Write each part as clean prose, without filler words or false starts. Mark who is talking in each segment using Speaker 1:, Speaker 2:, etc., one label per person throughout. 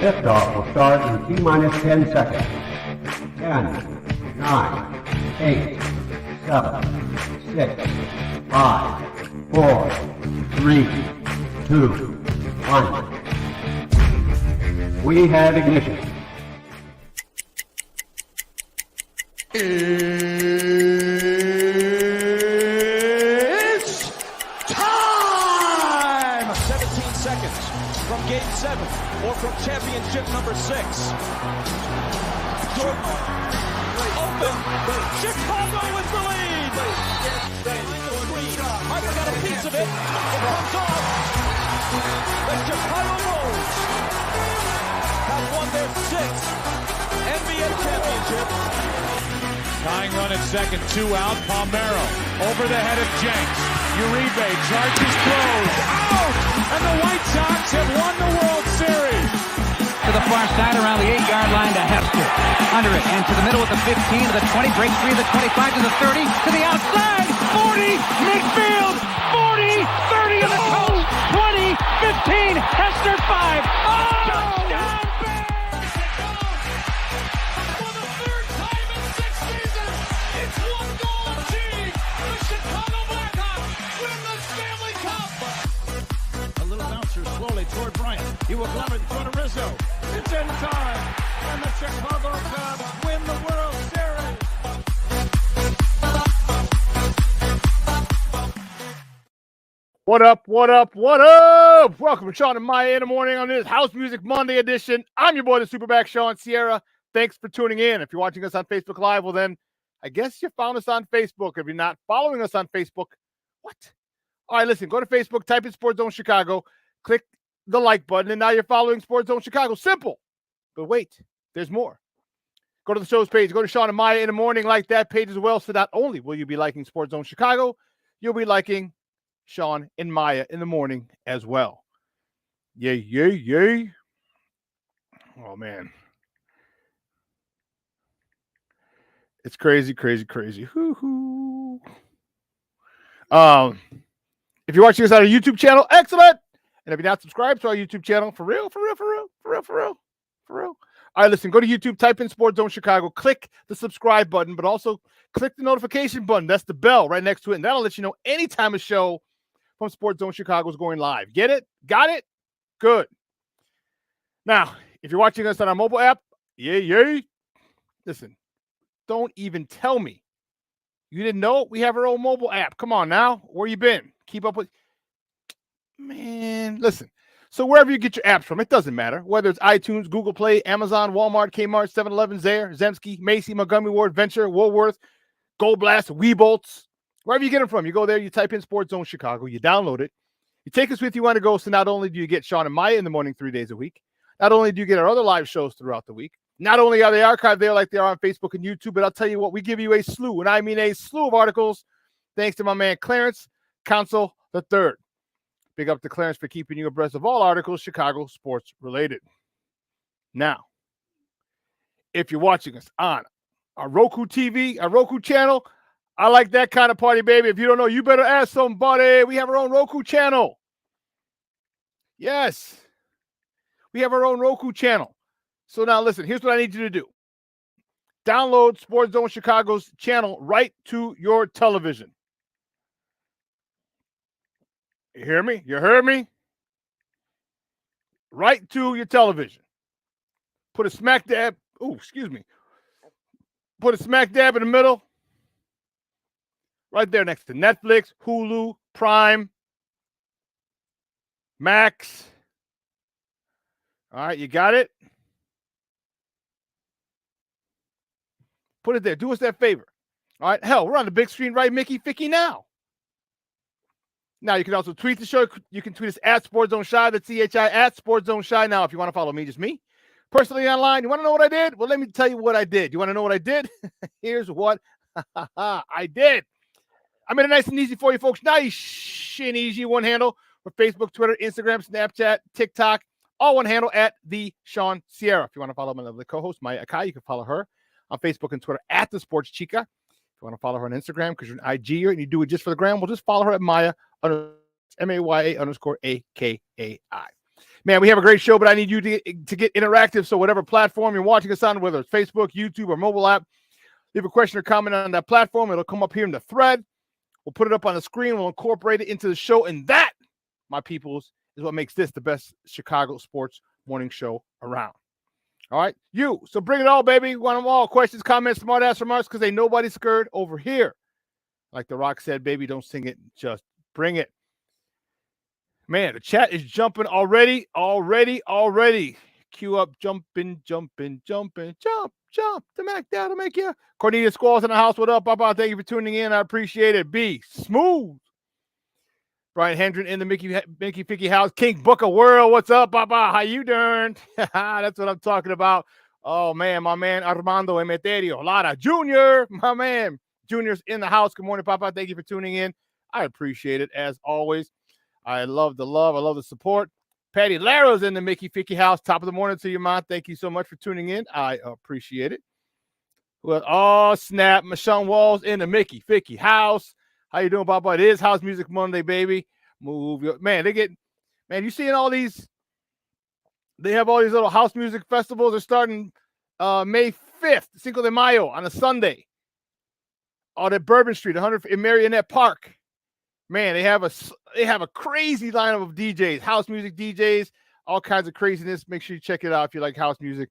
Speaker 1: Liftoff will start in T-minus 10 seconds. 10, 9, 8, 7, 6, 5, 4, 3, 2, 1. We have ignition.
Speaker 2: It's time! 17 seconds from Game 7 or from championship number 6. Open! Chicago with the lead! Harper got a piece of it. It comes off. The Chicago Bulls have won their 6th NBA championship.
Speaker 3: Tying run at second, 2 out. Palmero over the head of Jenks. Uribe charges, throws, out! And the White Sox have won the World Series.
Speaker 4: To the far side around the 8-yard line to Hester. Under it and to the middle with the 15 to the 20, break 3 to the 25 to the 30 to the outside. 40, midfield, 40, 30 to the coast, 20, 15, Hester 5. Oh! Touchdown!
Speaker 2: Toward Bryant. He will glove it toward Rizzo. It's in time. And the Chicago Cubs win the World Series.
Speaker 5: What up, what up, what up? Welcome to Shawn and Maya in the morning on this House Music Monday edition. I'm your boy, the SuperBack Shawn Sierra. Thanks for tuning in. If you're watching us on Facebook Live, well then, I guess you found us on Facebook. If you're not following us on Facebook, what? All right, listen, go to Facebook, type in Sports Zone Chicago, click the like button, and now you're following Sports Zone Chicago. Simple. But wait, there's more. Go to the show's page. Go to Shawn and Maya in the morning, like that page as well. So not only will you be liking Sports Zone Chicago, you'll be liking Shawn and Maya in the morning as well. Yay, yay, yay. Oh, man. It's crazy, crazy, crazy. Hoo-hoo. If you're watching us on our YouTube channel, excellent. And if you're not subscribed to our YouTube channel, for real. All right, listen, go to YouTube, type in Sports Zone Chicago, click the subscribe button, but also click the notification button. That's the bell right next to it. And that'll let you know anytime a show from Sports Zone Chicago is going live. Get it? Got it? Good. Now, if you're watching us on our mobile app, yay. Listen, don't even tell me. You didn't know we have our own mobile app. Come on now. Where you been? Keep up with... Man, listen. So wherever you get your apps from, it doesn't matter. Whether it's iTunes, Google Play, Amazon, Walmart, Kmart, 7-Eleven, Zayre, Zemsky, Macy, Montgomery Ward, Venture, Woolworth, Gold Blast, Weebolts. Wherever you get them from, you go there, you type in Sports Zone Chicago, you download it. You take us with you on the go, so not only do you get Shawn and Maya in the morning 3 days a week, not only do you get our other live shows throughout the week, not only are they archived there like they are on Facebook and YouTube, but I'll tell you what, we give you a slew, and I mean a slew of articles, thanks to my man Clarence Council III. Big up to Clarence for keeping you abreast of all articles Chicago sports related. Now, if you're watching us on our Roku TV, our Roku channel, I like that kind of party, baby. If you don't know, you better ask somebody. We have our own Roku channel. Yes, we have our own Roku channel. So now listen, here's what I need you to do. Download Sports Zone Chicago's channel right to your television. You hear me? You heard me? Right to your television. Put a smack dab. Oh, excuse me. Put a smack dab in the middle. Right there next to Netflix, Hulu, Prime, Max. All right, you got it? Put it there. Do us that favor. All right. Hell, we're on the big screen, right, Mickey? Ficky now. Now, you can also tweet the show. You can tweet us at Sports Zone Shy. That's CHI at Sports Zone Shy. Now, if you want to follow me, just me, personally online, you want to know what I did? Well, let me tell you what I did. You want to know what I did? Here's what I did. I made it nice and easy for you folks. Nice and easy. One handle for Facebook, Twitter, Instagram, Snapchat, TikTok. All one handle at the Shawn Sierra. If you want to follow my lovely co-host, Maya Akai, you can follow her on Facebook and Twitter at the Sports Chica. If you want to follow her on Instagram because you're an IGer and you do it just for the gram, well, just follow her at Maya, MAYA_AKAI. Man, we have a great show, but I need you to get interactive. So whatever platform you're watching us on, whether it's Facebook, YouTube, or mobile app, leave a question or comment on that platform. It'll come up here in the thread. We'll put it up on the screen. We'll incorporate it into the show. And that, my peoples, is what makes this the best Chicago sports morning show around. All right? So bring it all, baby. Want them all. Questions, comments, smart-ass remarks, because ain't nobody scared over here. Like The Rock said, baby, don't sing it. Just bring it. Man, the chat is jumping already. Cue up, jumping, jump. To Mac down to make you. Cornelia Squalls in the house. What up, Papa? Thank you for tuning in. I appreciate it. B. Smooth. Brian Hendren in the Mickey Ficky house. King Booker World. What's up, Papa? How you doing? That's what I'm talking about. Oh, man, my man Armando Emeterio. Lara Jr., my man. Junior's in the house. Good morning, Papa. Thank you for tuning in. I appreciate it, as always. I love the love. I love the support. Patty Laro's in the Mickey Ficky house. Top of the morning to you, Ma. Thank you so much for tuning in. I appreciate it. Well, oh, snap. Michonne Walls in the Mickey Ficky house. How you doing, Papa? It is House Music Monday, baby. Move your man. You seeing all these? They have all these little house music festivals. They're starting May 5th, Cinco de Mayo on a Sunday. Out at Bourbon Street, 100 in Marionette Park. Man, they have a crazy lineup of DJs, house music DJs, all kinds of craziness. Make sure you check it out if you like house music.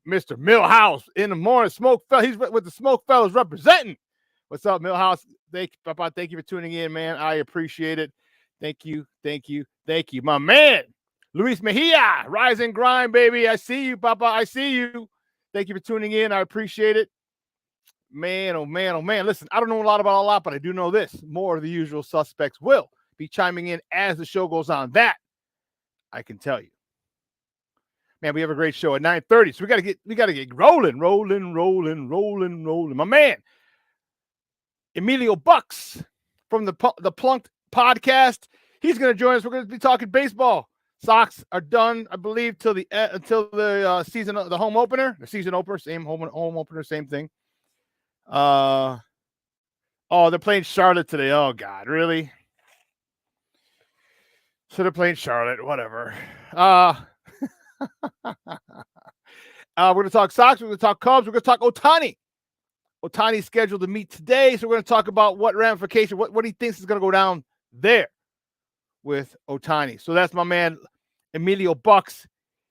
Speaker 5: Mr. Millhouse in the morning. He's with the Smoke Fellas representing. What's up, Millhouse? Thank you for tuning in, man. I appreciate it. Thank you. My man, Luis Mejia, Rise and Grind, baby. I see you, Papa. I see you. Thank you for tuning in. I appreciate it. Man, oh man. Listen, I don't know a lot, but I do know this. More of the usual suspects will be chiming in as the show goes on. That I can tell you. Man, we have a great show at 9:30. So we gotta get rolling. My man, Emilio Bucks from the Plunked podcast. He's gonna join us. We're gonna be talking baseball. Sox are done, I believe, until the season, the home opener, the season opener, same home opener, same thing. They're playing Charlotte today. Oh God, really? So they're playing Charlotte, whatever. We're gonna talk Sox, we're gonna talk Cubs, we're gonna talk Ohtani. Ohtani's scheduled to meet today, so we're gonna talk about what ramification, what he thinks is gonna go down there with Ohtani. So that's my man Emilio Bucks.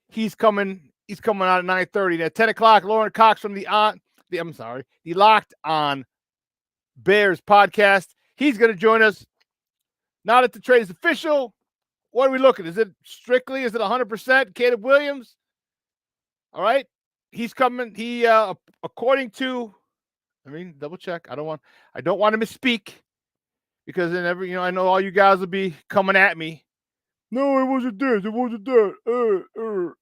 Speaker 5: He's coming out at 9:30. At 10 o'clock, Lorin Cox from the Locked On Bears podcast. He's going to join us. Now that the trade is official, what are we looking? Is it 100% Caleb Williams? All right. He's coming. He, according to, double check. I don't want to misspeak because then I know all you guys will be coming at me. No, it wasn't this. It wasn't that.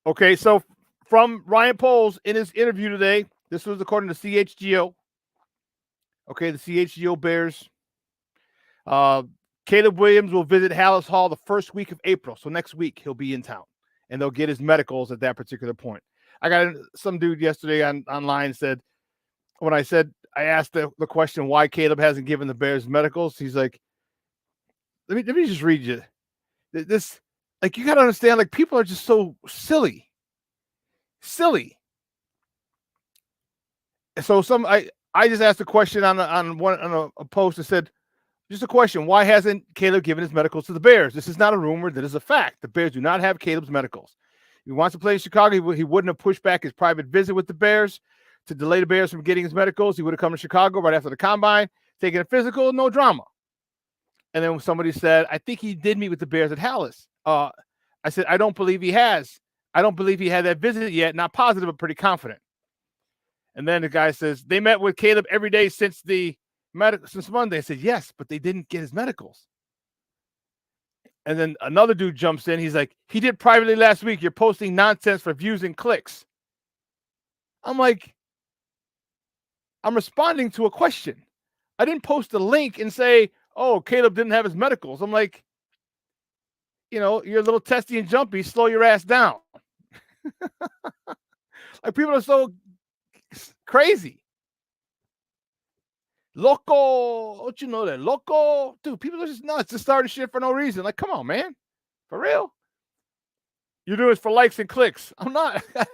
Speaker 5: Okay. So from Ryan Poles in his interview today, this was according to CHGO. Okay, the CHGO Bears. Caleb Williams will visit Hallis Hall the first week of April. So next week he'll be in town, and they'll get his medicals at that particular point. I got some dude yesterday online said, when I asked the question why Caleb hasn't given the Bears medicals, he's like, let me just read you this. Like, you got to understand, like, people are just so silly. So I just asked a question on a post that said, just a question, why hasn't Caleb given his medicals to the Bears? This is not a rumor. That is a fact. The Bears do not have Caleb's medicals. If he wants to play in Chicago, he wouldn't have pushed back his private visit with the Bears to delay the Bears from getting his medicals. He would have come to Chicago right after the combine, taking a physical, no drama. And then somebody said, I think he did meet with the Bears at Hallis. I said, I don't believe he has. I don't believe he had that visit yet. Not positive, but pretty confident. And then the guy says, they met with Caleb every day since Monday. I said, yes, but they didn't get his medicals. And then another dude jumps in. He's like, he did privately last week. You're posting nonsense for views and clicks. I'm like, I'm responding to a question. I didn't post a link and say, oh, Caleb didn't have his medicals. I'm like, you're a little testy and jumpy. Slow your ass down. Like, people are so crazy. Loco. Don't you know that? Loco. Dude, people are just nuts to start shit for no reason. Like, come on, man. For real? You're doing this for likes and clicks. I'm not. I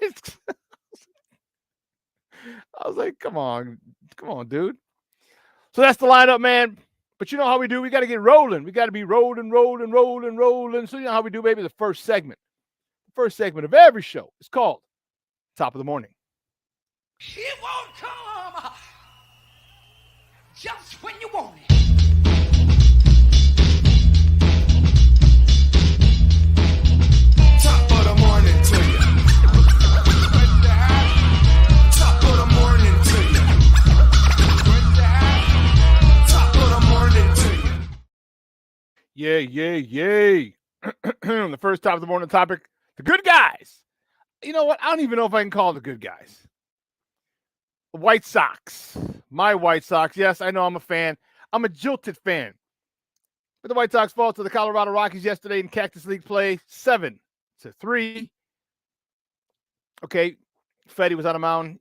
Speaker 5: was like, come on, dude. So that's the lineup, man. But you know how we do. We got to get rolling. We got to be rolling. So you know how we do, baby. The first segment of every show is called Top of the Morning.
Speaker 6: It won't come just when you want it.
Speaker 7: Top of the morning to you. Top of the morning to you. Top of the morning to you.
Speaker 5: Yay. The first top of the morning topic, the good guys. You know what? I don't even know if I can call them the good guys. The White Sox. My White Sox. Yes, I know I'm a fan. I'm a jilted fan. But the White Sox fall to the Colorado Rockies yesterday in Cactus League play, 7-3. Okay, Fetty was on the mound.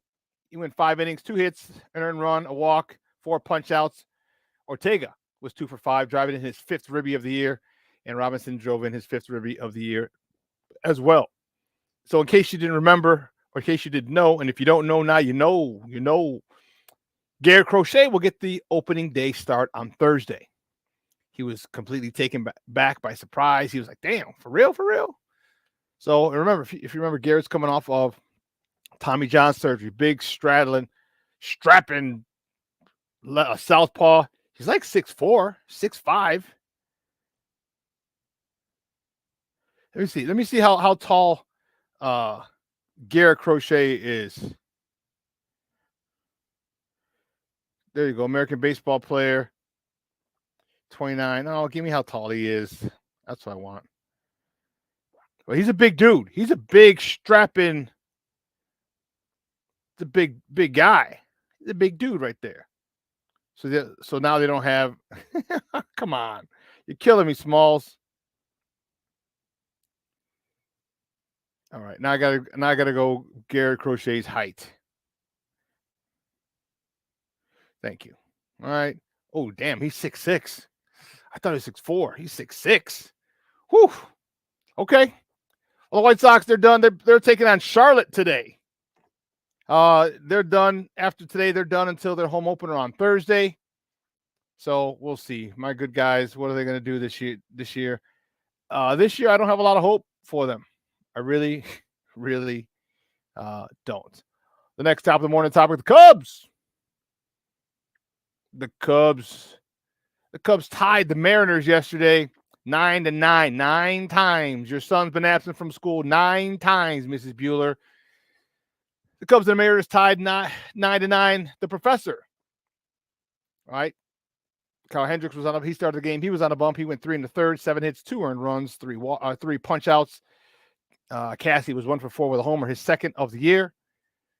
Speaker 5: He went 5 innings, 2 hits, an earned run, a walk, 4 punch-outs. Ortega was 2 for 5, driving in his 5th ribby of the year, and Robinson drove in his 5th ribby of the year as well. So in case you didn't remember, or in case you didn't know, and if you don't know now, you know, Garrett Crochet will get the opening day start on Thursday. He was completely taken back by surprise. He was like, damn, for real? So remember, if you remember, Garrett's coming off of Tommy John surgery, big strapping southpaw. He's like 6'4", 6'5". Let me see how tall Garrett Crochet is. There you go, American baseball player, 29. Oh, give me how tall he is. That's what I want. Well, he's a big dude. He's a big strapping. It's a big guy. He's a big dude right there. So now they don't have. Come on, you're killing me, Smalls. All right, now I gotta go Garrett Crochet's height. Thank you. All right. Oh, damn, he's 6'6". I thought he was 6'4". He's 6'6". Whew. Okay. Well, the White Sox, they're done. They're taking on Charlotte today. They're done after today. They're done until their home opener on Thursday. So we'll see. My good guys, what are they going to do this year? This year, I don't have a lot of hope for them. I really, really don't. The next top of the morning topic, the Cubs. The Cubs tied the Mariners yesterday, 9-9. 9 times. Your son's been absent from school 9 times, Mrs. Bueller. The Cubs and the Mariners tied 9-9. The professor, all right? Kyle Hendricks was on up. He started the game. He was on a bump. He went 3 1/3, 7 hits, 2 earned runs, 3 punch outs. Cassie was 1 for 4 with a homer, his 2nd of the year,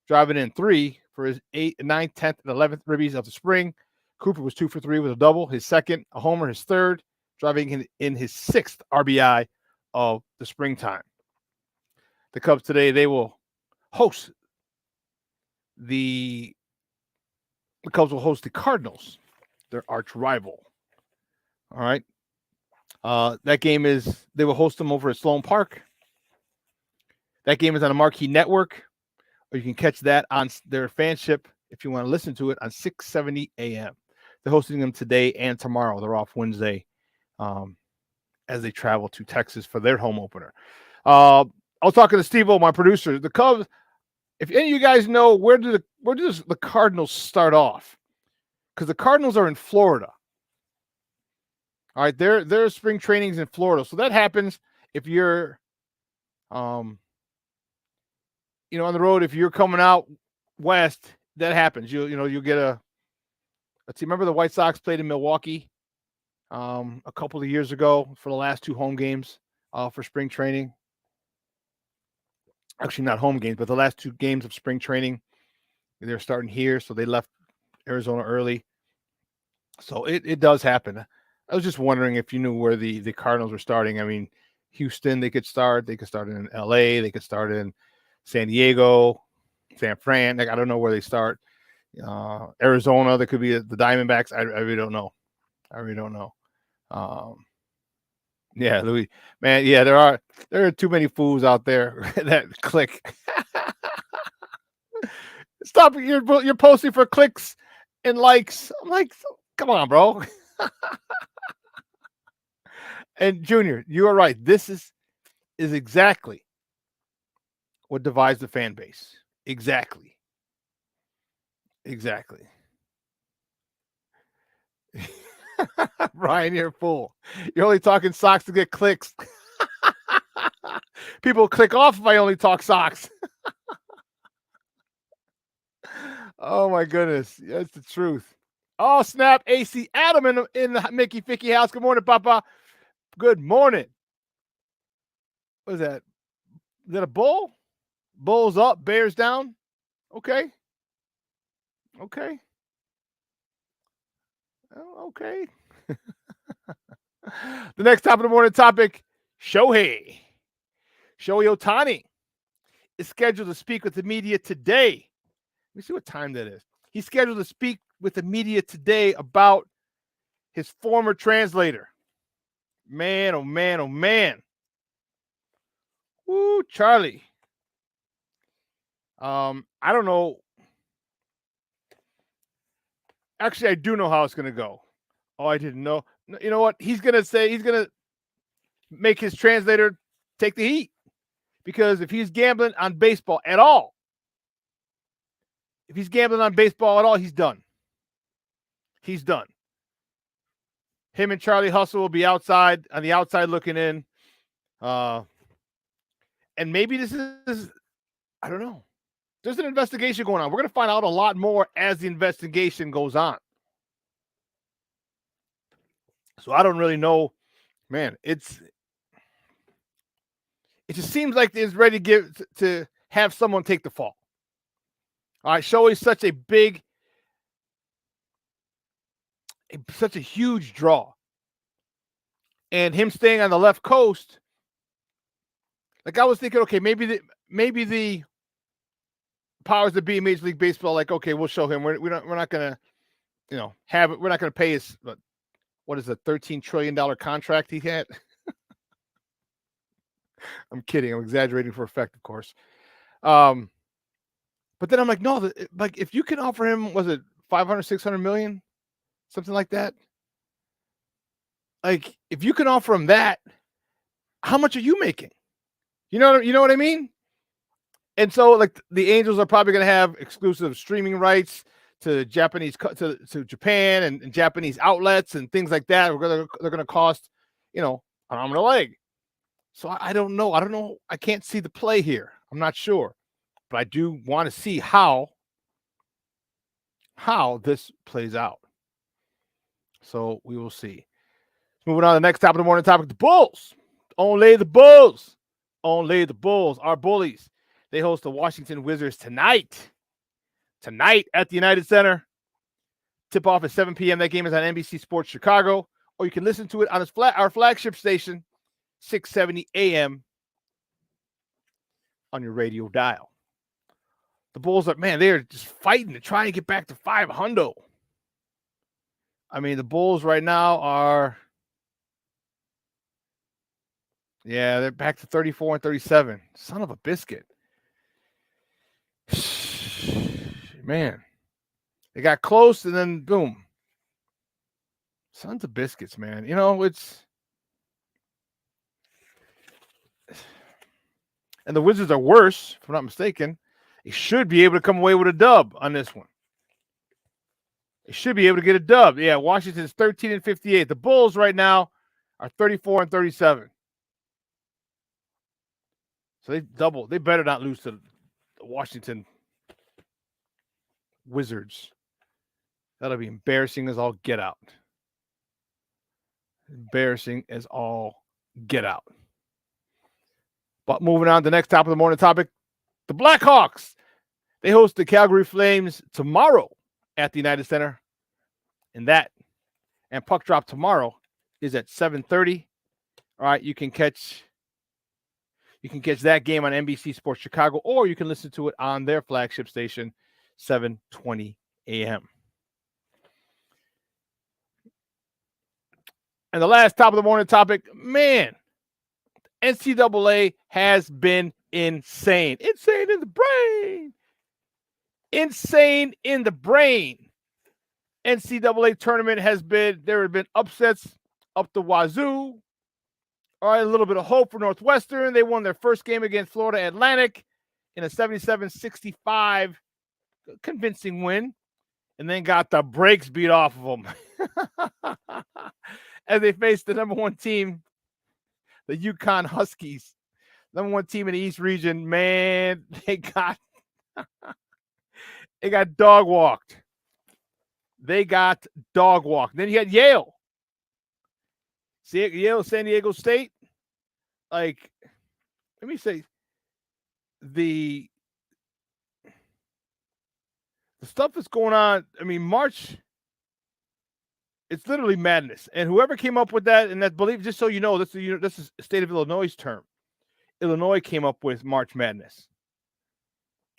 Speaker 5: driving in 3 for his 8th, 9th, 10th, and 11th ribbies of the spring. Cooper was 2 for 3 with a double, his 2nd, a homer, his 3rd, driving in his 6th RBI of the springtime. The Cubs today, they will host the Cardinals, their arch rival. All right. That game they will host them over at Sloan Park. That game is on a Marquee Network, or you can catch that on their fanship if you want to listen to it on 6:70 a.m. They're hosting them today and tomorrow. They're off Wednesday as they travel to Texas for their home opener. I was talking to Steve-O, my producer. The Cubs, if any of you guys know, where does the Cardinals start off? Because the Cardinals are in Florida. All right, their spring training's in Florida. So that happens if you're on the road. If you're coming out west, that happens. You'll get a. Let's see. Remember the White Sox played in Milwaukee a couple of years ago for the last 2 home games for spring training. Actually, not home games, but the last 2 games of spring training. They're starting here, so they left Arizona early. So it does happen. I was just wondering if you knew where the Cardinals were starting. I mean, Houston, they could start. They could start in LA. They could start in San Diego, San Fran. I don't know where they start. Arizona, there could be the Diamondbacks. I really don't know. Yeah, Louis, man. Yeah, there are too many fools out there that click. Stop! You're posting for clicks and likes. I'm like, come on, bro. And Junior, you are right. This is exactly what divides the fan base. Exactly. Ryan, you're a fool. You're only talking socks to get clicks. People click off if I only talk socks. Oh my goodness. That's the truth. Oh, snap. AC Adam in the Mickey Ficky house. Good morning, Papa. Good morning. What is that? Is that a bull? Bulls up, bears down. Okay. Oh, okay. The next top of the morning topic, Shohei Ohtani is scheduled to speak with the media today. Let me see what time that is. He's scheduled to speak with the media today about his former translator. Man, oh man, oh man. Woo, Charlie. I don't know. Actually, I do know how it's going to go. Oh, I didn't know. You know what? He's going to make his translator take the heat. Because if he's gambling on baseball at all, he's done. He's done. Him and Charlie Hustle will be on the outside looking in. And maybe this is, I don't know. There's an investigation going on. We're going to find out a lot more as the investigation goes on. So I don't really know, man. It just seems like it's ready to have someone take the fall. All right, Shohei's such a huge draw, and him staying on the left coast. Like I was thinking, okay, maybe the powers that be in Major League Baseball, like, okay, we'll show him. We're not gonna, have it. We're not gonna pay his what is a $13 trillion contract he had. I'm kidding. I'm exaggerating for effect, of course. But then I'm like, no, like if you can offer him, was it 500, 600 million, something like that? Like if you can offer him that, how much are you making? You know what I mean? And so like the Angels are probably going to have exclusive streaming rights to Japanese to Japan and Japanese outlets and things like that. They're going to cost, an arm and a leg. So I don't know. I can't see the play here. I'm not sure, but I do want to see how this plays out. So we will see. Moving on to the next top of the morning topic, the Bulls. Only the Bulls. Our bullies. They host the Washington Wizards tonight. Tonight at the United Center. Tip off at 7 p.m. That game is on NBC Sports Chicago, or you can listen to it on our flagship station, 670 AM on your radio dial. The Bulls they're just fighting to try and get back to 500. I mean, the Bulls right now are, they're back to 34 and 37. Son of a biscuit. Man, they got close and then boom. Sons of biscuits, man. And the Wizards are worse, if I'm not mistaken. They should be able to come away with a dub on this one. They should be able to get a dub. Yeah, Washington's 13 and 58. The Bulls right now are 34 and 37. So they double. They better not lose to the Washington Wizards. That'll be embarrassing as all get out. Embarrassing as all get out. But moving on to the next top of the morning topic, the Blackhawks. They host the Calgary Flames tomorrow at the United Center. And puck drop tomorrow is at 7:30. All right, you can catch that game on NBC Sports Chicago, or you can listen to it on their flagship station, 720 a.m. And the last top of the morning topic, man, NCAA has been insane. Insane in the brain. Insane in the brain. NCAA tournament there have been upsets up the wazoo. All right, a little bit of hope for Northwestern. They won their first game against Florida Atlantic in a 77-65 convincing win, and then got the brakes beat off of them as they faced the number one team, the UConn Huskies, number one team in the East region. Man, they got dog walked. They got dog walked. Then you had Yale. See, Yale, San Diego State. Like, let me say, the stuff that's going on. I mean, March. It's literally madness. And whoever came up with that, and that believe, just so you know, this is state of Illinois' term. Illinois came up with March Madness.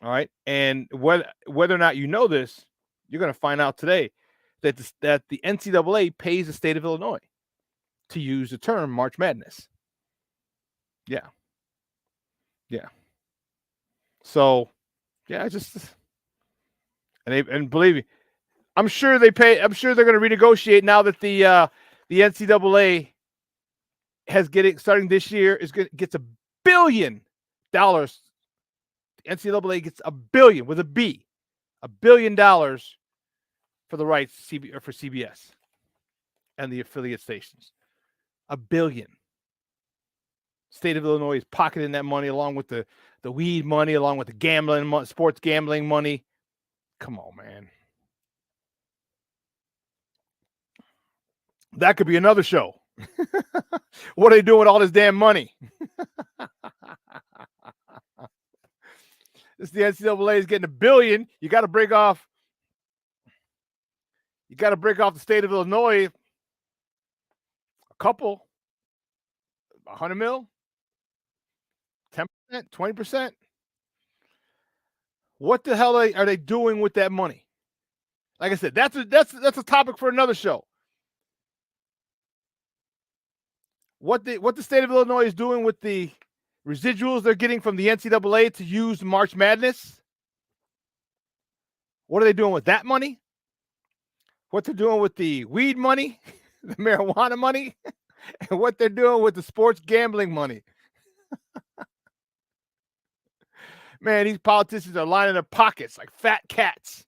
Speaker 5: All right, and whether or not you know this, you're going to find out today that the NCAA pays the state of Illinois to use the term March Madness. Yeah. So, yeah, and believe me, I'm sure they're going to renegotiate now that the NCAA starting this year gets $1 billion. The NCAA gets $1 billion with a B, $1 billion for the rights for CBS and the affiliate stations. $1 billion. State of Illinois is pocketing that money along with the weed money, along with the gambling, sports gambling money. Come on, man. That could be another show. What are they doing with all this damn money? This the NCAA is getting $1 billion. You got to break off the state of Illinois a couple, 100 mil, 10%, 20%. What the hell are they doing with that money? Like I said, that's a topic for another show. What the state of Illinois is doing with the residuals they're getting from the NCAA to use March Madness. What are they doing with that money? What they're doing with the weed money, the marijuana money, and what they're doing with the sports gambling money. Man, these politicians are lining their pockets like fat cats.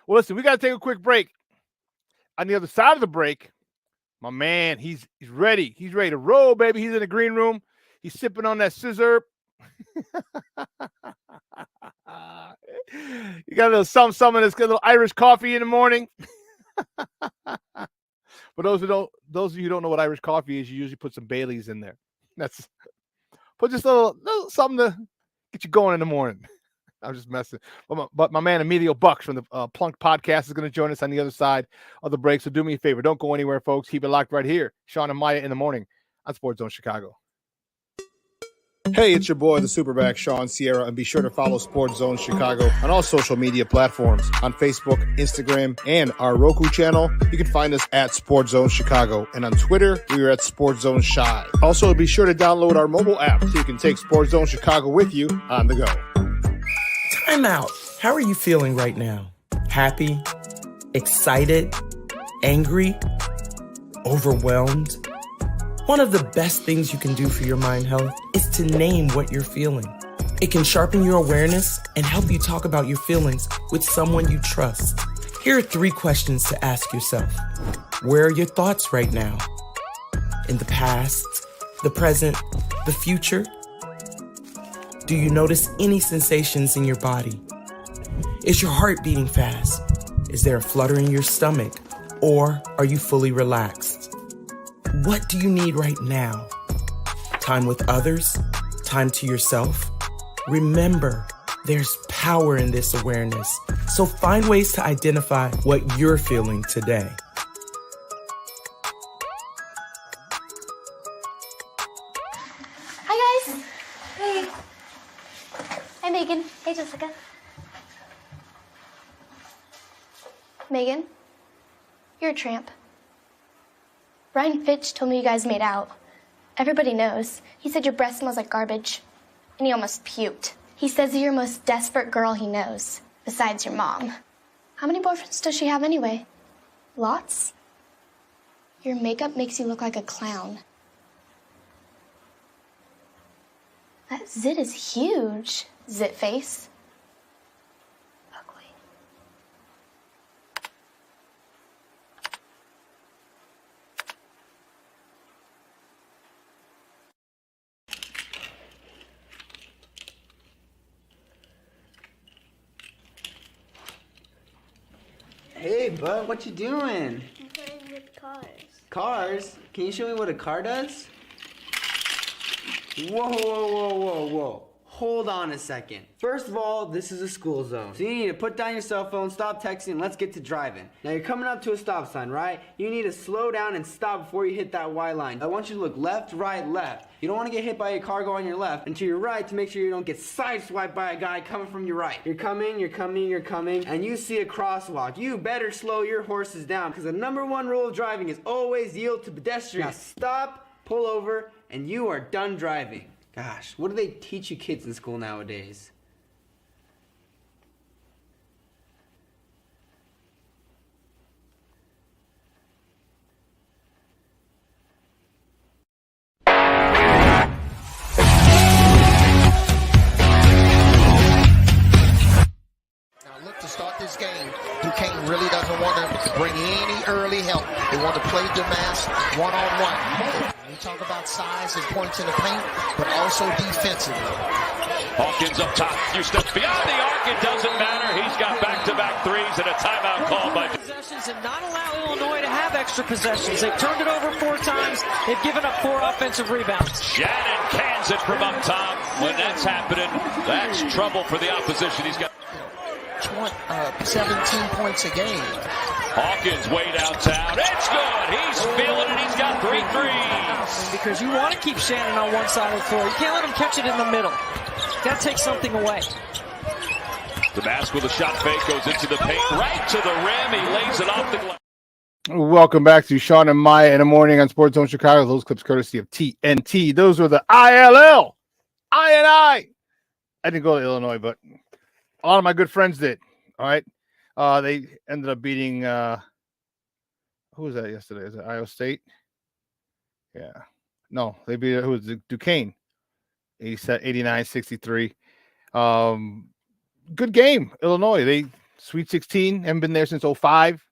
Speaker 5: Well, listen, we got to take a quick break. On the other side of the break, my man, he's ready. He's ready to roll, baby. He's in the green room. He's sipping on that scissor. You got a little some of this little Irish coffee in the morning. For those of you who don't know what Irish coffee is, you usually put some Baileys in there. Put just a little something to get you going in the morning. I'm just messing. But my man Emilio Bucks from the Plunk Podcast is going to join us on the other side of the break. So do me a favor. Don't go anywhere, folks. Keep it locked right here. Shawn and Maya in the morning on Sports Zone Chicago.
Speaker 8: Hey, it's your boy, the Superback, Shawn Sierra, and be sure to follow Sports Zone Chicago on all social media platforms, on Facebook, Instagram, and our Roku channel. You can find us at Sports Zone Chicago, and on Twitter, we are at Sports Zone Shy. Also, be sure to download our mobile app so you can take Sports Zone Chicago with you on the go.
Speaker 9: Time out. How are you feeling right now? Happy? Excited? Angry? Overwhelmed? One of the best things you can do for your mind health is to name what you're feeling. It can sharpen your awareness and help you talk about your feelings with someone you trust. Here are 3 questions to ask yourself. Where are your thoughts right now? In the past, the present, the future? Do you notice any sensations in your body? Is your heart beating fast? Is there a flutter in your stomach? Or are you fully relaxed? What do you need right now? Time with others? Time to yourself? Remember, there's power in this awareness. So find ways to identify what you're feeling today.
Speaker 10: Hi, guys. Hey. Hi, Megan. Hey, Jessica. Megan, you're a tramp. Brian Fitch told me you guys made out. Everybody knows. He said your breath smells like garbage. And he almost puked. He says you're the most desperate girl he knows, besides your mom. How many boyfriends does she have anyway? Lots? Your makeup makes you look like a clown. That zit is huge, zit face. Ugly.
Speaker 11: Hey, bud, what you doing?
Speaker 10: I'm playing with cars.
Speaker 11: Cars? Can you show me what a car does? Whoa, whoa, whoa, whoa, whoa. Hold on a second. First of all, this is a school zone. So you need to put down your cell phone, stop texting, and let's get to driving. Now you're coming up to a stop sign, right? You need to slow down and stop before you hit that Y line. I want you to look left, right, left. You don't want to get hit by a car going on your left, and to your right to make sure you don't get sideswiped by a guy coming from your right. You're coming, and you see a crosswalk. You better slow your horses down, because the #1 rule of driving is always yield to pedestrians. Now stop, pull over, and you are done driving. Gosh, what do they teach you kids in school nowadays?
Speaker 12: Now look to start this game. Duquesne really doesn't want to bring any early help. They want to play DeMass one-on-one. We talk about size and points in the paint, but also defensively.
Speaker 3: Hawkins up top, few steps beyond the arc, it doesn't matter. He's got back-to-back threes and a timeout called by
Speaker 2: Possessions and not allow Illinois to have extra possessions. They've turned it over 4 times. They've given up 4 offensive rebounds.
Speaker 3: Shannon cans it from up top. When that's happening, that's trouble for the opposition. He's got
Speaker 12: 17 points a game.
Speaker 3: Hawkins way downtown. It's good. He's feeling it. He's got 3 threes.
Speaker 2: Because you want to keep Shannon on one side of the floor. You can't let him catch it in the middle. Got to take something away.
Speaker 3: Damask with a shot fake goes into the paint, right to the rim. He lays it off the glass.
Speaker 5: Welcome back to Shawn and Maya in the morning on Sports Zone Chicago. Those clips courtesy of TNT. Those were the ILL. I didn't go to Illinois, but a lot of my good friends did. All right. They ended up beating who was that yesterday? Is it Iowa State? Yeah. No, they beat who was Duquesne. He set 89-63. Good game, Illinois. They Sweet 16, haven't been there since 05.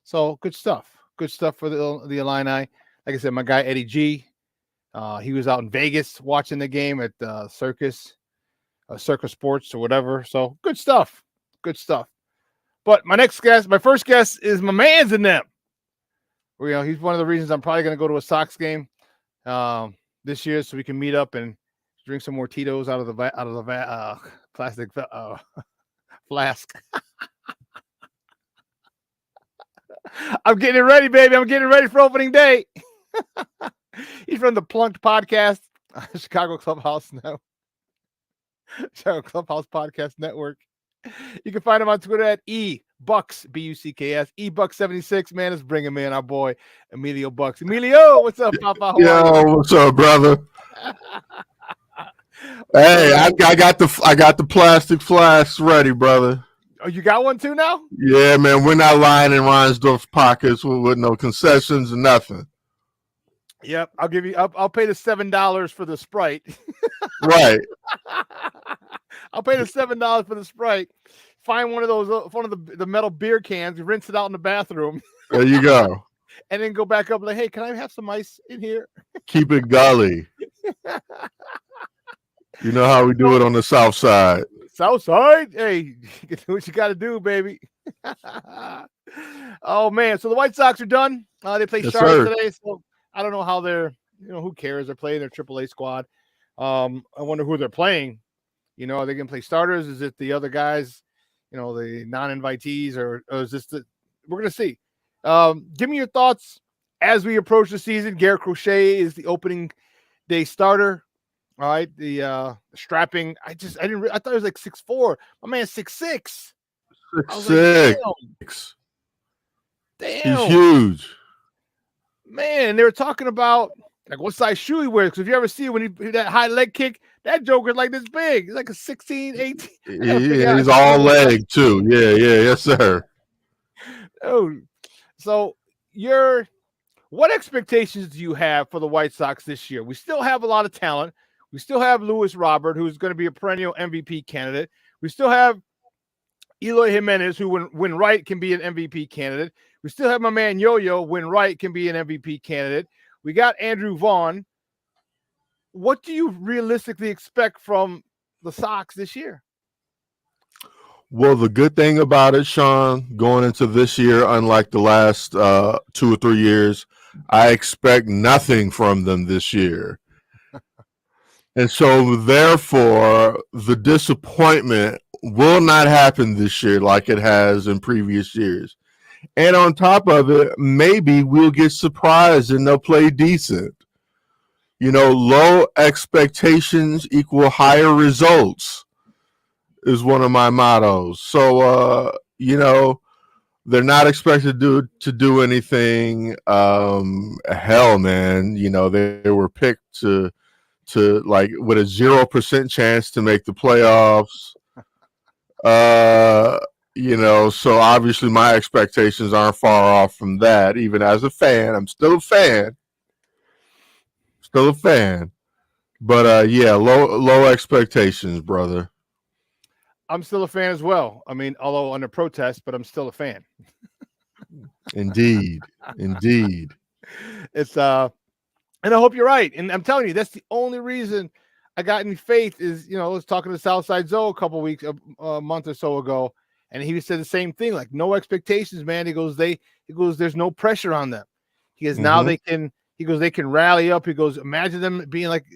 Speaker 5: So good stuff. Good stuff for the Illini. Like I said, my guy Eddie G, he was out in Vegas watching the game at Circus Sports or whatever. So good stuff. Good stuff. But my first guest is my man's in them. You know, he's one of the reasons I'm probably going to go to a Sox game this year, so we can meet up and drink some more Tito's out of the plastic flask. I'm getting it ready, baby. I'm getting ready for opening day. He's from the Plunked Podcast, Chicago Clubhouse now. Chicago Clubhouse Podcast Network. You can find him on Twitter at ebucks, B-U-C-K-S, ebucks76. Man, let's bring him in, our boy Emilio Bucks. Emilio, what's up, Papa?
Speaker 13: Yo, what's up, brother? Hey, I got the plastic flasks ready, brother.
Speaker 5: Oh, you got one too now?
Speaker 13: Yeah, man. We're not lying in Reinsdorf's pockets with no concessions or nothing.
Speaker 5: Yep, I'll pay the $7 for the Sprite.
Speaker 13: Right.
Speaker 5: I'll pay the $7 for the Sprite. Find one of the metal beer cans, rinse it out in the bathroom.
Speaker 13: There you go.
Speaker 5: And then go back up like, hey, can I have some ice in here?
Speaker 13: Keep it gully. You know how we do it on the South Side.
Speaker 5: South Side? Hey, you can do what you got to do, baby. Oh, man. So the White Sox are done. They play Charlotte today. So I don't know how they're, who cares? They're playing their AAA squad. I wonder who they're playing. Are they going to play starters? Is it the other guys, the non-invitees, or is this we're going to see. Give me your thoughts as we approach the season. Garrett Crochet is the opening day starter. All right. The strapping. I thought it was like 6'4". My man's 6'6".
Speaker 13: 6'6".
Speaker 5: Damn.
Speaker 13: He's huge.
Speaker 5: Man, they were talking about like what size shoe he wears. Because if you ever see when he that high leg kick, that joker's like this big. He's like a 16, 18.
Speaker 13: He's all leg too. Yeah, yes, sir.
Speaker 5: Oh, so what expectations do you have for the White Sox this year? We still have a lot of talent. We still have Luis Robert, who's going to be a perennial MVP candidate. We still have Eloy Jimenez, who when right can be an MVP candidate. We still have my man Yo-Yo, when right can be an MVP candidate. We got Andrew Vaughn. What do you realistically expect from the Sox this year?
Speaker 13: Well, the good thing about it, Shawn, going into this year, unlike the last 2 or 3 years, I expect nothing from them this year. And so, therefore, the disappointment will not happen this year like it has in previous years. And on top of it, maybe we'll get surprised and they'll play decent. You know, low expectations equal higher results is one of my mottos. So, you know, they're not expected to do anything. Hell, man, you know, they were picked to like with a 0% chance to make the playoffs. You know, so obviously my expectations aren't far off from that. Even as a fan, I'm still a fan. But yeah, low expectations, brother.
Speaker 5: I'm still a fan as well. I mean, although under protest, but I'm still a fan.
Speaker 13: Indeed.
Speaker 5: It's and I hope you're right. And I'm telling you, that's the only reason I got any faith is, you know, I was talking to Southside Zoe a month or so ago, and he said the same thing, like no expectations, man. He goes, there's no pressure on them. He goes, now they can rally up. He goes, imagine them being like,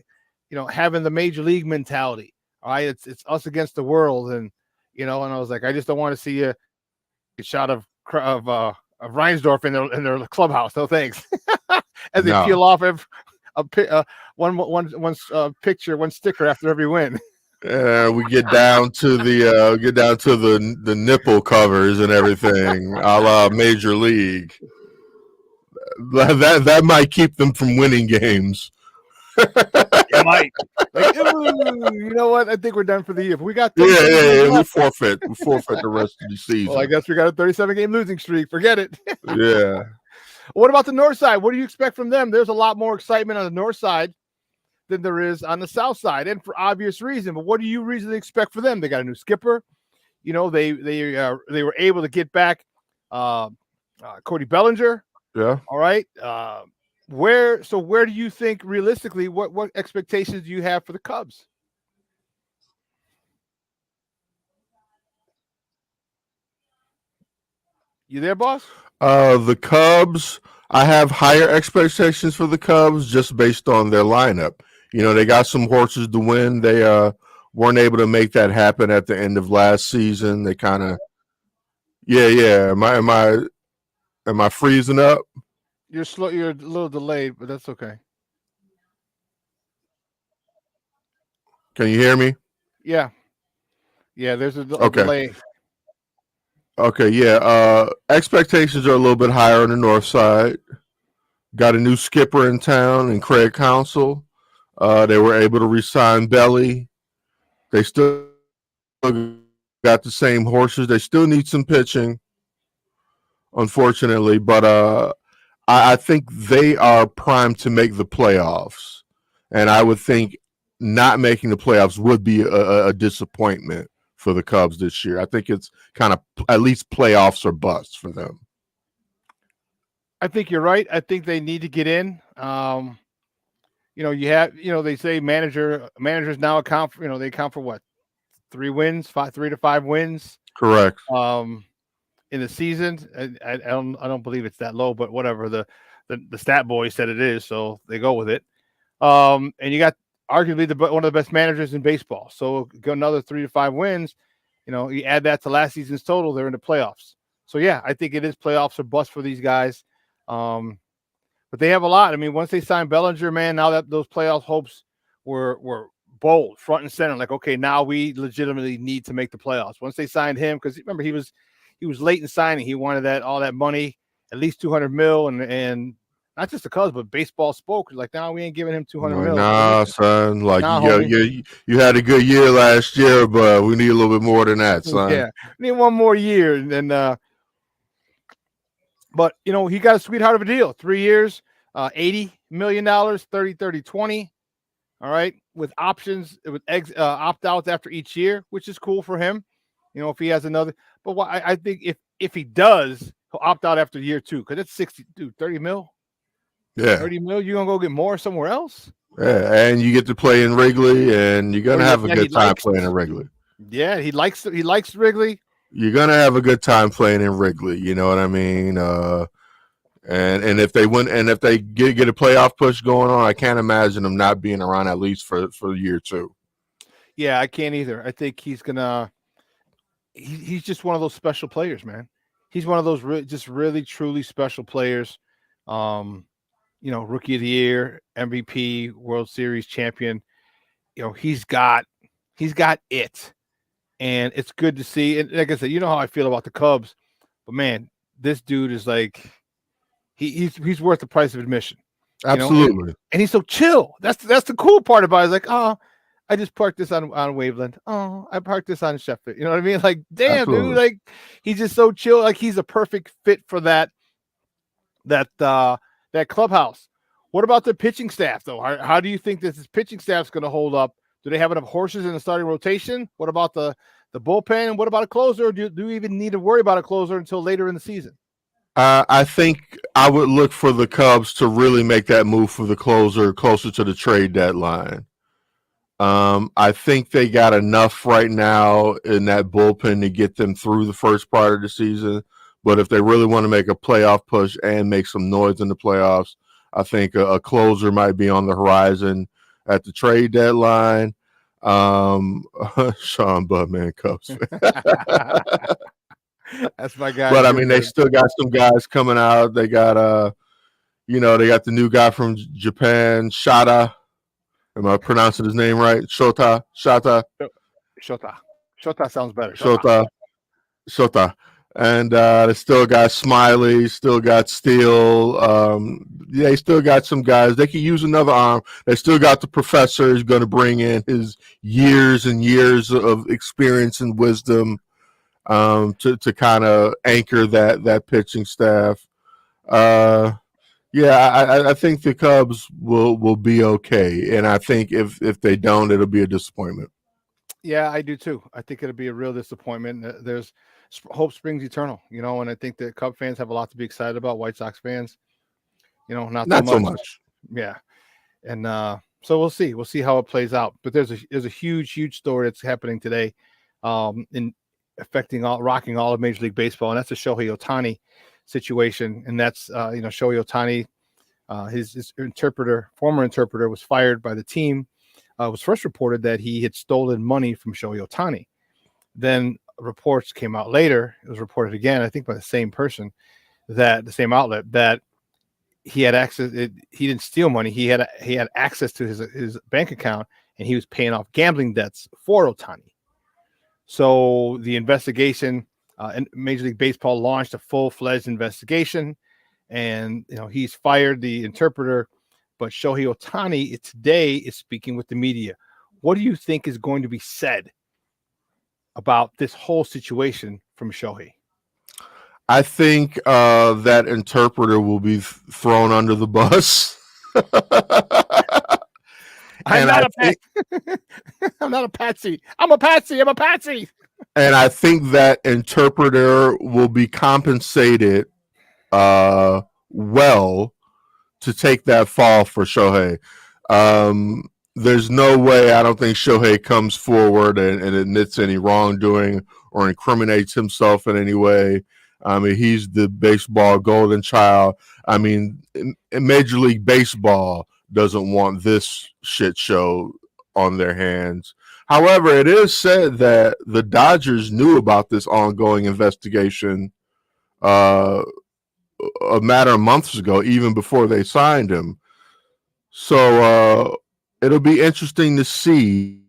Speaker 5: you know, having the major league mentality. All right, it's us against the world, and you know, and I was like, I just don't want to see a shot of Reinsdorf in their clubhouse. No thanks. As they peel off one sticker after every win.
Speaker 13: We get down to the nipple covers and everything, a la Major League. That might keep them from winning games.
Speaker 5: It might. Like, you know what? I think we're done for the year. If we got
Speaker 13: we forfeit the rest of the season.
Speaker 5: Well, I guess we got a 37-game losing streak. Forget it.
Speaker 13: Yeah.
Speaker 5: What about the north side? What do you expect from them? There's a lot more excitement on the north side than there is on the south side, and for obvious reason. But what do you reasonably expect for them? They got a new skipper. You know, they were able to get back Cody Bellinger.
Speaker 13: Yeah.
Speaker 5: All right. Where do you think realistically what expectations do you have for the Cubs? You there, boss?
Speaker 13: The Cubs, I have higher expectations for the Cubs just based on their lineup. You know, they got some horses to win. They weren't able to make that happen at the end of last season. They kind of Am I freezing up?
Speaker 5: You're slow. You're a little delayed, but that's okay.
Speaker 13: Can you hear me?
Speaker 5: Yeah. There's a delay.
Speaker 13: Okay, yeah. Expectations are a little bit higher on the north side. Got a new skipper in town and Craig Counsell. They were able to re-sign Belly. They still got the same horses. They still need some pitching, unfortunately, but I think they are primed to make the playoffs. And I would think not making the playoffs would be a disappointment for the Cubs this year. I think it's kind of at least playoffs or busts for them.
Speaker 5: I think you're right. I think they need to get in. You know, they say managers now account for, they account for what? 3 to 5 wins.
Speaker 13: Correct.
Speaker 5: In the season. I don't believe it's that low, but whatever. The stat boy said it is, so they go with it. And you got arguably one of the best managers in baseball. So go another 3 to 5 wins. You know, you add that to last season's total, they're in the playoffs. So yeah, I think it is playoffs or bust for these guys. But they have a lot. I mean, once they signed Bellinger, man, now that those playoff hopes were bold, front and center, like, okay, now we legitimately need to make the playoffs. Once they signed him, because remember he was late in signing. He wanted all that money, at least 200 mil, and not just the Cubs, but baseball spoke. Like, now we ain't giving him 200 mil.
Speaker 13: Nah, son. Like,
Speaker 5: nah,
Speaker 13: you had a good year last year, but we need a little bit more than that, son.
Speaker 5: Yeah, need one more year, and then. But he got a sweetheart of a deal. 3 years, $80 million, 30-30-20. All right, with options, with opt-outs after each year, which is cool for him. If he has another. But I think if he does, he'll opt out after year 2, because it's 30 mil.
Speaker 13: Yeah,
Speaker 5: 30 mil. You're gonna go get more somewhere else.
Speaker 13: Yeah, and you get to play in Wrigley, and you're gonna have a good time playing in Wrigley.
Speaker 5: Yeah, he likes Wrigley.
Speaker 13: You're gonna have a good time playing in Wrigley. You know what I mean? And if they win, and if they get a playoff push going on, I can't imagine them not being around at least for year 2.
Speaker 5: Yeah, I can't either. I think he's gonna. He's just one of those special players, man. He's one of those just really truly special players. Rookie of the year, MVP, World Series champion. He's got it. And it's good to see. And like I said, you know how I feel about the Cubs, but man, this dude is like, he's worth the price of admission.
Speaker 13: Absolutely.
Speaker 5: And he's so chill. That's the cool part about it. It's like, oh, I just parked this on Waveland. Oh, I parked this on Sheffield. You know what I mean? Like, damn, Absolutely. Dude, like he's just so chill. Like, he's a perfect fit for that clubhouse. What about the pitching staff though? How do you think this pitching staff's going to hold up? Do they have enough horses in the starting rotation? What about the bullpen? And what about a closer? Do you even need to worry about a closer until later in the season?
Speaker 13: I think I would look for the Cubs to really make that move for the closer closer to the trade deadline. I think they got enough right now in that bullpen to get them through the first part of the season. But if they really want to make a playoff push and make some noise in the playoffs, I think a closer might be on the horizon at the trade deadline. Shawn Budman Cubs.
Speaker 5: That's my guy.
Speaker 13: But I mean, they still got some guys coming out. They got they got the new guy from Japan, Shota. Am I pronouncing his name right? Shota.
Speaker 5: Shota sounds better.
Speaker 13: Shota. And they still got Smiley, still got Steele. They still got some guys. They could use another arm. They still got the professor who's going to bring in his years and years of experience and wisdom to kind of anchor that pitching staff. I think the Cubs will be okay. And I think if they don't, it'll be a disappointment.
Speaker 5: Yeah, I do too. I think it'll be a real disappointment. There's hope springs eternal, and I think that Cub fans have a lot to be excited about. White Sox fans, not so much. Yeah, and so we'll see. We'll see how it plays out. But there's a huge story that's happening today, in rocking all of Major League Baseball, and that's the Shohei Ohtani situation. And that's Shohei Ohtani, his former interpreter, was fired by the team. It was first reported that he had stolen money from Shohei Ohtani. Then reports came out later. It was reported again, I think by the same person, that the same outlet, that he had access. He didn't steal money. He had access to his bank account, and he was paying off gambling debts for Ohtani. So the investigation, and Major League Baseball launched a full-fledged investigation, and he's fired the interpreter. But Shohei Ohtani today is speaking with the media. What do you think is going to be said about this whole situation from Shohei?
Speaker 13: I think that interpreter will be thrown under the bus.
Speaker 5: I'm not a patsy. I'm a patsy.
Speaker 13: And I think that interpreter will be compensated well to take that fall for Shohei. There's no way, I don't think Shohei comes forward and admits any wrongdoing or incriminates himself in any way. I mean, he's the baseball golden child. I mean, Major League Baseball doesn't want this shit show on their hands. However, it is said that the Dodgers knew about this ongoing investigation a matter of months ago, even before they signed him. So it'll be interesting to see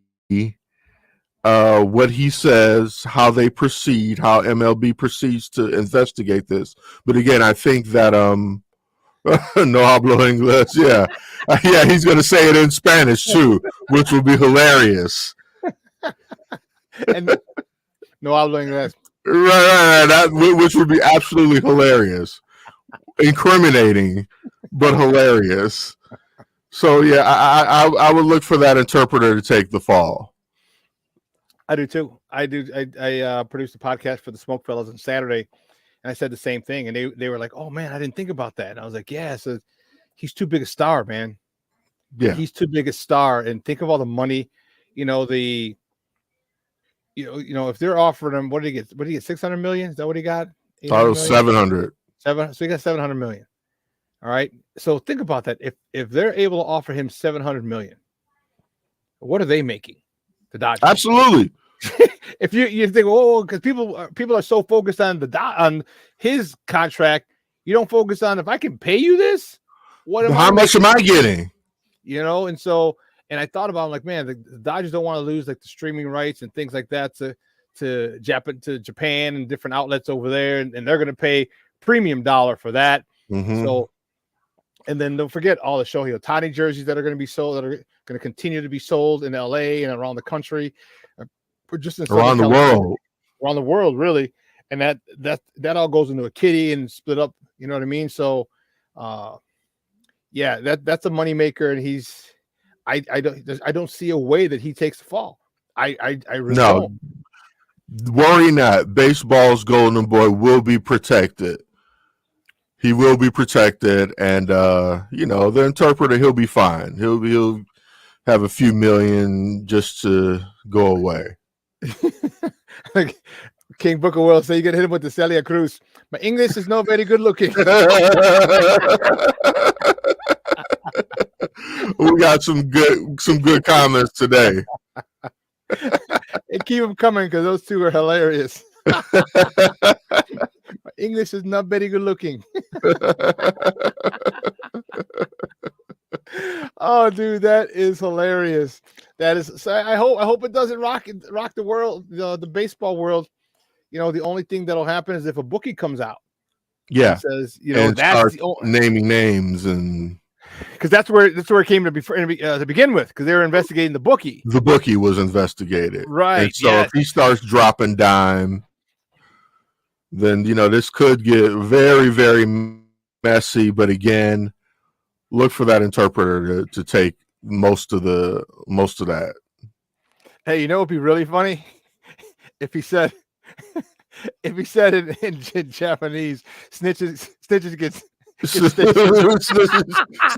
Speaker 13: what he says, how they proceed, how MLB proceeds to investigate this. But again, I think that no hablo inglés. Yeah, yeah, he's going to say it in Spanish too, which will be hilarious.
Speaker 5: And no hablo inglés.
Speaker 13: Right. Which would be absolutely hilarious, incriminating, but hilarious. So yeah, I would look for that interpreter to take the fall.
Speaker 5: I do too. I produced a podcast for the Smoke Fellas on Saturday, and I said the same thing. And they were like, "Oh man, I didn't think about that." And I was like, "Yeah, so he's too big a star, man.
Speaker 13: Yeah,
Speaker 5: he's too big a star. And think of all the money, if they're offering him, what did he get? What did he get? 600 million? Is that what he got?
Speaker 13: It was 700.
Speaker 5: So he got 700 million. All right. So think about that. If they're able to offer him 700 million, what are they making? The Dodgers.
Speaker 13: Absolutely.
Speaker 5: If you think, because people are so focused on on his contract, you don't focus on if I can pay you this.
Speaker 13: How much am I getting?
Speaker 5: And so, and I thought about, like, man, the Dodgers don't want to lose like the streaming rights and things like that to Japan and different outlets over there, and they're going to pay premium dollar for that.
Speaker 13: Mm-hmm.
Speaker 5: So, and then don't forget all the Shohei Ohtani jerseys that are going to be sold, that are going to continue to be sold in LA and around the country, or just in
Speaker 13: around the
Speaker 5: world, really. And that all goes into a kitty and split up. You know what I mean? So, yeah, that's a moneymaker, and I don't see a way that he takes the fall. I really don't.
Speaker 13: Worry not. Baseball's golden boy will be protected. He will be protected, and the interpreter, he'll be fine. He'll have a few million just to go away.
Speaker 5: Like King Booker will say, you gotta hit him with the Celia Cruz. My English is not very good looking.
Speaker 13: We got some good comments today.
Speaker 5: And keep them coming, because those two are hilarious. My English is not very good looking. Oh, dude, that is hilarious. That is. So I hope it doesn't rock the world, the baseball world. The only thing that'll happen is if a bookie comes out.
Speaker 13: Yeah,
Speaker 5: says
Speaker 13: and
Speaker 5: that's
Speaker 13: naming names, and
Speaker 5: because that's where it came to begin with, because they were investigating the bookie.
Speaker 13: The bookie was investigated,
Speaker 5: right?
Speaker 13: And so if he starts dropping dime, then this could get very, very messy. But again, look for that interpreter to take most of that. Hey,
Speaker 5: it'd be really funny if he said it in Japanese, snitches get stitches.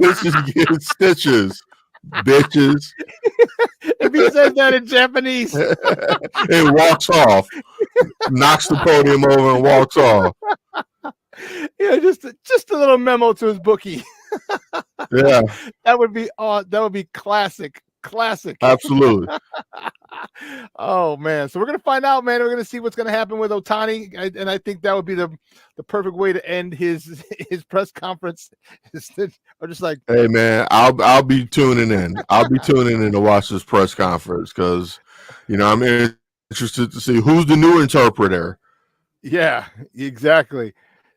Speaker 13: Snitches get stitches, bitches.
Speaker 5: If he said that in Japanese
Speaker 13: and walks off, knocks the podium over and walks off.
Speaker 5: Yeah, just a little memo to his bookie.
Speaker 13: Yeah,
Speaker 5: that would be classic.
Speaker 13: Absolutely.
Speaker 5: Oh man, so we're gonna find out, man. We're gonna see what's gonna happen with Ohtani, and I think that would be the perfect way to end his press conference. Or just like,
Speaker 13: hey man, I'll be tuning in. I'll be tuning in to watch this press conference, because I'm interested to see who's the new interpreter.
Speaker 5: Yeah, exactly,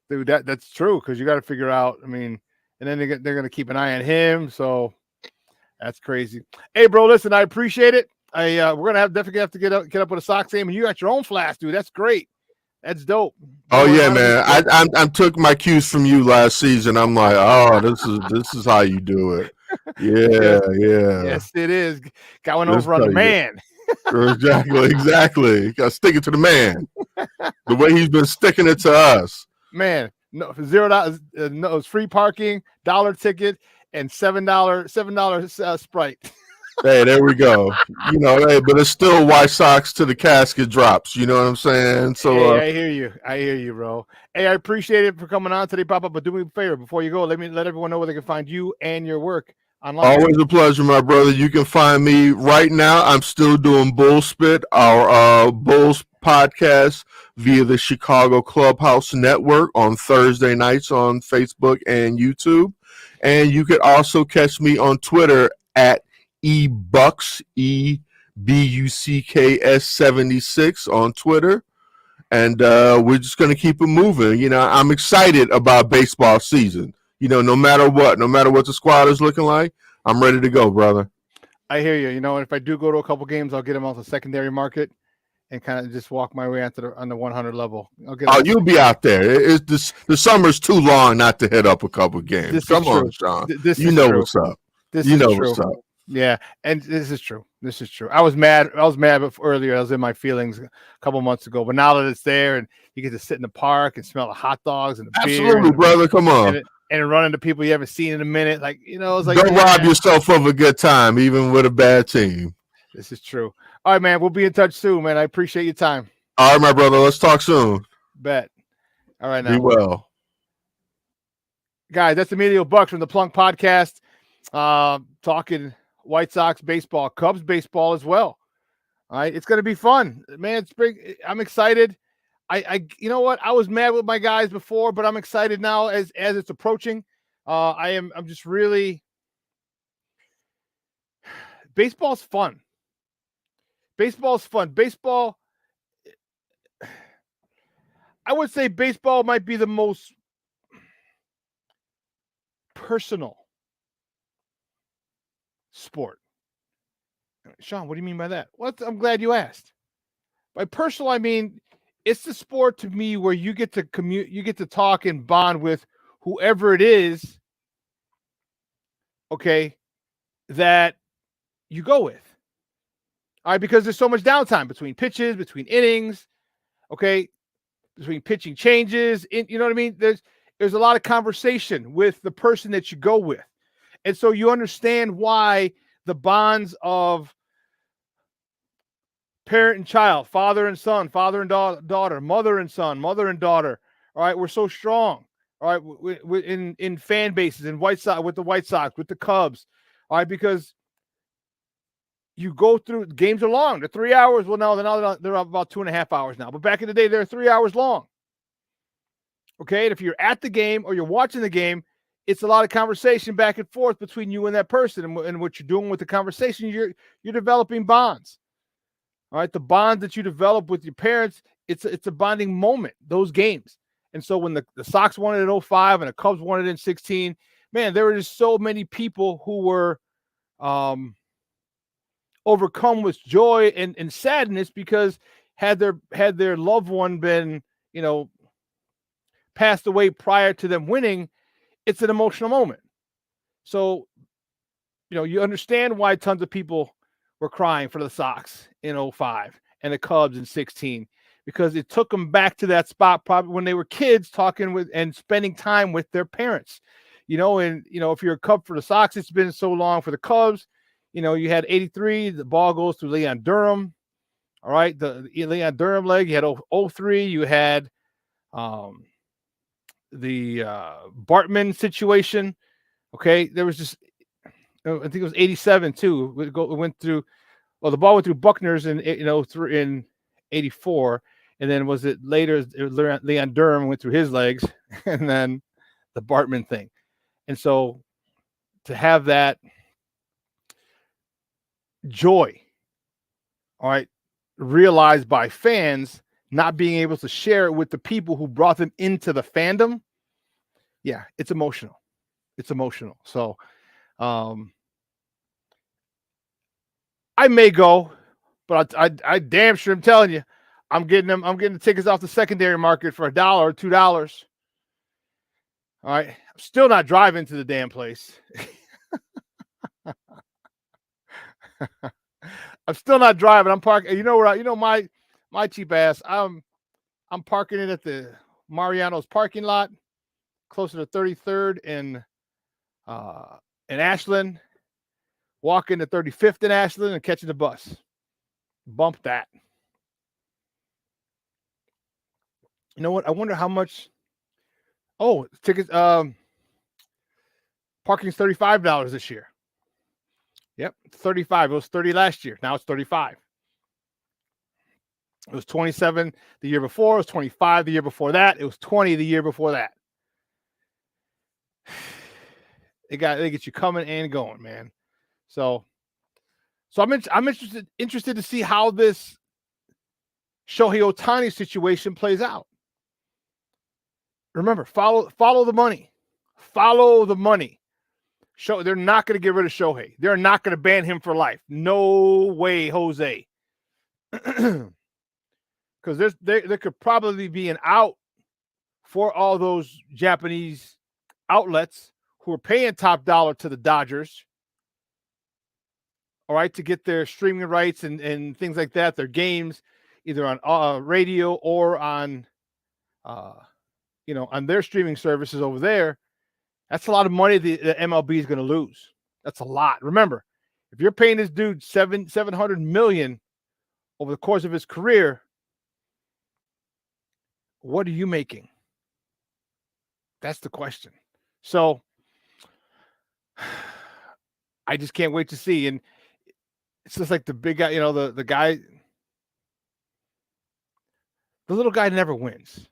Speaker 5: dude. That's true, because you got to figure out. I mean, and then they're gonna keep an eye on him. So that's crazy. Hey, bro, listen, I appreciate it. We're gonna definitely have to get up with a Sox game, and you got your own flash, dude. That's great. That's dope.
Speaker 13: Oh yeah, man. I took my cues from you last season. I'm like, oh, this is how you do it. Yeah.
Speaker 5: Yes, it is. Got one over on the man.
Speaker 13: Exactly. Got to stick it to the man. The way he's been sticking it to us.
Speaker 5: Man, no, $0. No, it's free parking, $1 ticket, and $7 Sprite.
Speaker 13: Hey, there we go. Hey, but it's still White Sox to the casket drops. You know what I'm saying? So
Speaker 5: hey, I hear you, bro. Hey, I appreciate it for coming on today, Papa. But do me a favor before you go. Let everyone know where they can find you and your work online.
Speaker 13: Always a pleasure, my brother. You can find me right now. I'm still doing Bull Spit, our Bulls podcast via the Chicago Clubhouse Network on Thursday nights on Facebook and YouTube. And you could also catch me on Twitter at ebucks, BUCKS76 on Twitter. And we're just going to keep it moving. You know, I'm excited about baseball season. You know, no matter what the squad is looking like, I'm ready to go, brother.
Speaker 5: I hear you. You know, if I do go to a couple games, I'll get them off the secondary market and kind of just walk my way on the 100 level.
Speaker 13: You'll be out there. The summer's too long not to hit up a couple games. Come on, Shawn. You know what's up. You know what's up.
Speaker 5: Yeah, and this is true. This is true. I was mad earlier. I was in my feelings a couple months ago, but now that it's there and you get to sit in the park and smell the hot dogs and the beer,
Speaker 13: absolutely, brother. Come on,
Speaker 5: and run into people you haven't seen in a minute. Like, you know, it's like,
Speaker 13: don't rob yourself of a good time, even with a bad team.
Speaker 5: This is true. All right, man. We'll be in touch soon, man. I appreciate your time.
Speaker 13: All right, my brother. Let's talk soon.
Speaker 5: Bet. All right, now.
Speaker 13: Be well,
Speaker 5: guys. That's Emilio Bucks from the Plunk Podcast, talking White Sox baseball, Cubs baseball as well. All right, it's going to be fun, man. It's big. I'm excited. You know what? I was mad with my guys before, but I'm excited now as it's approaching. I'm just really. Baseball's fun. Baseball's fun. Baseball. I would say baseball might be the most personal sport. Shawn, what do you mean by that? Well, I'm glad you asked. By personal, I mean it's the sport to me where you get to you get to talk and bond with whoever it is, okay, that you go with. All right, because there's so much downtime between pitches, between innings, okay, between pitching changes, you know what I mean? There's a lot of conversation with the person that you go with. And so you understand why the bonds of parent and child, father and son, father and daughter, mother and son, mother and daughter, all right, we're so strong, all right, in fan bases, in White Sox, with the White Sox, with the Cubs, all right, because you go through, games are long. They're 3 hours. Well, no, they're about 2.5 hours now. But back in the day, they're 3 hours long. Okay, and if you're at the game or you're watching the game, it's a lot of conversation back and forth between you and that person, and what you're doing with the conversation, you're developing bonds. All right, the bond that you develop with your parents, it's a bonding moment, those games. And so when the Sox won it in 05 and the Cubs won it in 16, man, there were just so many people who were overcome with joy and sadness, because had their loved one been, you know, passed away prior to them winning, it's an emotional moment. So, you know, you understand why tons of people were crying for the Sox in 05 and the Cubs in 16, because it took them back to that spot probably when they were kids, talking with and spending time with their parents, you know. And, you know, if you're a Cub for the Sox, it's been so long. For the Cubs, you know, you had 83, the ball goes through Leon Durham. All right, the Leon Durham leg. You had 03, you had the Bartman situation. Okay, there was just, I think it was 87 too. It went through, well, the ball went through Buckner's in 84, and then was it later Leon Durham went through his legs, and then the Bartman thing. And so to have that joy, all right, realized by fans, not being able to share it with the people who brought them into the fandom, yeah, it's emotional. It's emotional. So I may go, but I damn sure am telling you, I'm getting the tickets off the secondary market for $1 or $2. All right. I'm still not driving to the damn place. I'm still not driving. I'm parking. You know where? You know my cheap ass. I'm parking it at the Mariano's parking lot, closer to 33rd in Ashland. Walking to 35th in Ashland and catching the bus. Bump that. You know what? I wonder how much. Oh, tickets. Parking's $35 this year. Yep, 35. It was 30 last year. Now it's 35. It was 27 the year before. It was 25 the year before that. It was 20 the year before that. They get you coming and going, man. So So I'm interested to see how this Shohei Ohtani situation plays out. Remember, follow the money. Follow the money. They're not going to get rid of Shohei. They're not going to ban him for life. No way, Jose. Because there could probably be an out for all those Japanese outlets who are paying top dollar to the Dodgers, all right, to get their streaming rights and things like that, their games, either on radio or on, on their streaming services over there. That's a lot of money the MLB is going to lose. That's a lot. Remember, if you're paying this dude $700 million over the course of his career, what are you making? That's the question. So I just can't wait to see. And it's just like the big guy, the guy, the little guy never wins.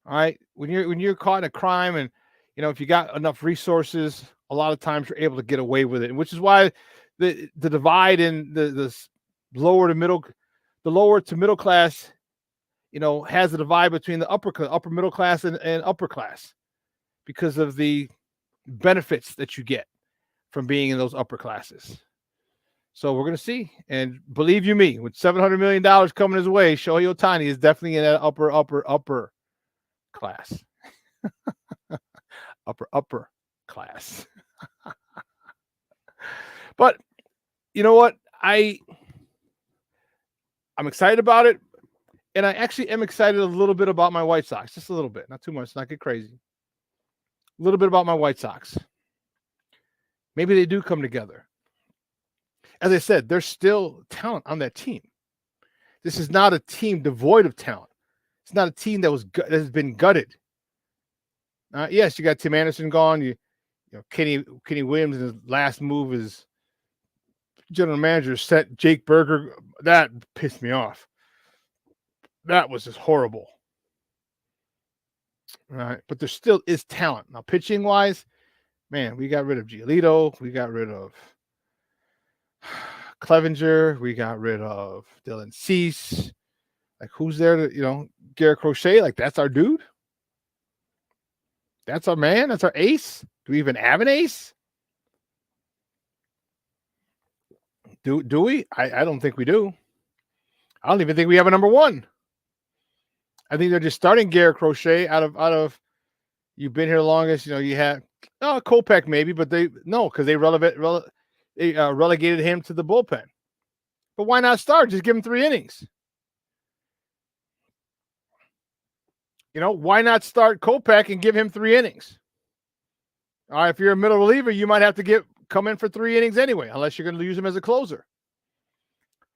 Speaker 5: All right. When you're caught in a crime and, if you got enough resources, a lot of times you're able to get away with it, which is why the divide in the lower to middle class, has a divide between the upper middle class and upper class because of the benefits that you get from being in those upper classes. So we're going to see. And believe you me, with $700 million coming his way, Shohei Ohtani is definitely in that upper class. upper class. But you know what? I'm excited about it. And I actually am excited a little bit about my White Sox. Just a little bit. Not too much. Not get crazy. A little bit about my White Sox. Maybe they do come together. As I said, there's still talent on that team. This is not a team devoid of talent. It's not a team that has been gutted. Yes, you got Tim Anderson gone. Kenny Williams, his last move as general manager, set Jake Berger. That pissed me off. That was just horrible. All right, but there still is talent. Now, pitching wise, man, we got rid of Giolito. We got rid of Clevenger. We got rid of Dylan Cease. Like, who's there to, Garrett Crochet? Like, that's our dude. That's our man. That's our ace. Do we even have an ace? Do we? I don't think we do. I don't even think we have a number one. I think they're just starting Garrett Crochet out of you've been here the longest. You had Kopech maybe, but because they relegated him to the bullpen. But why not start? Just give him 3 innings. Why not start Kopech and give him 3 innings? All right, if you're a middle reliever, you might have to come in for 3 innings anyway, unless you're going to use him as a closer.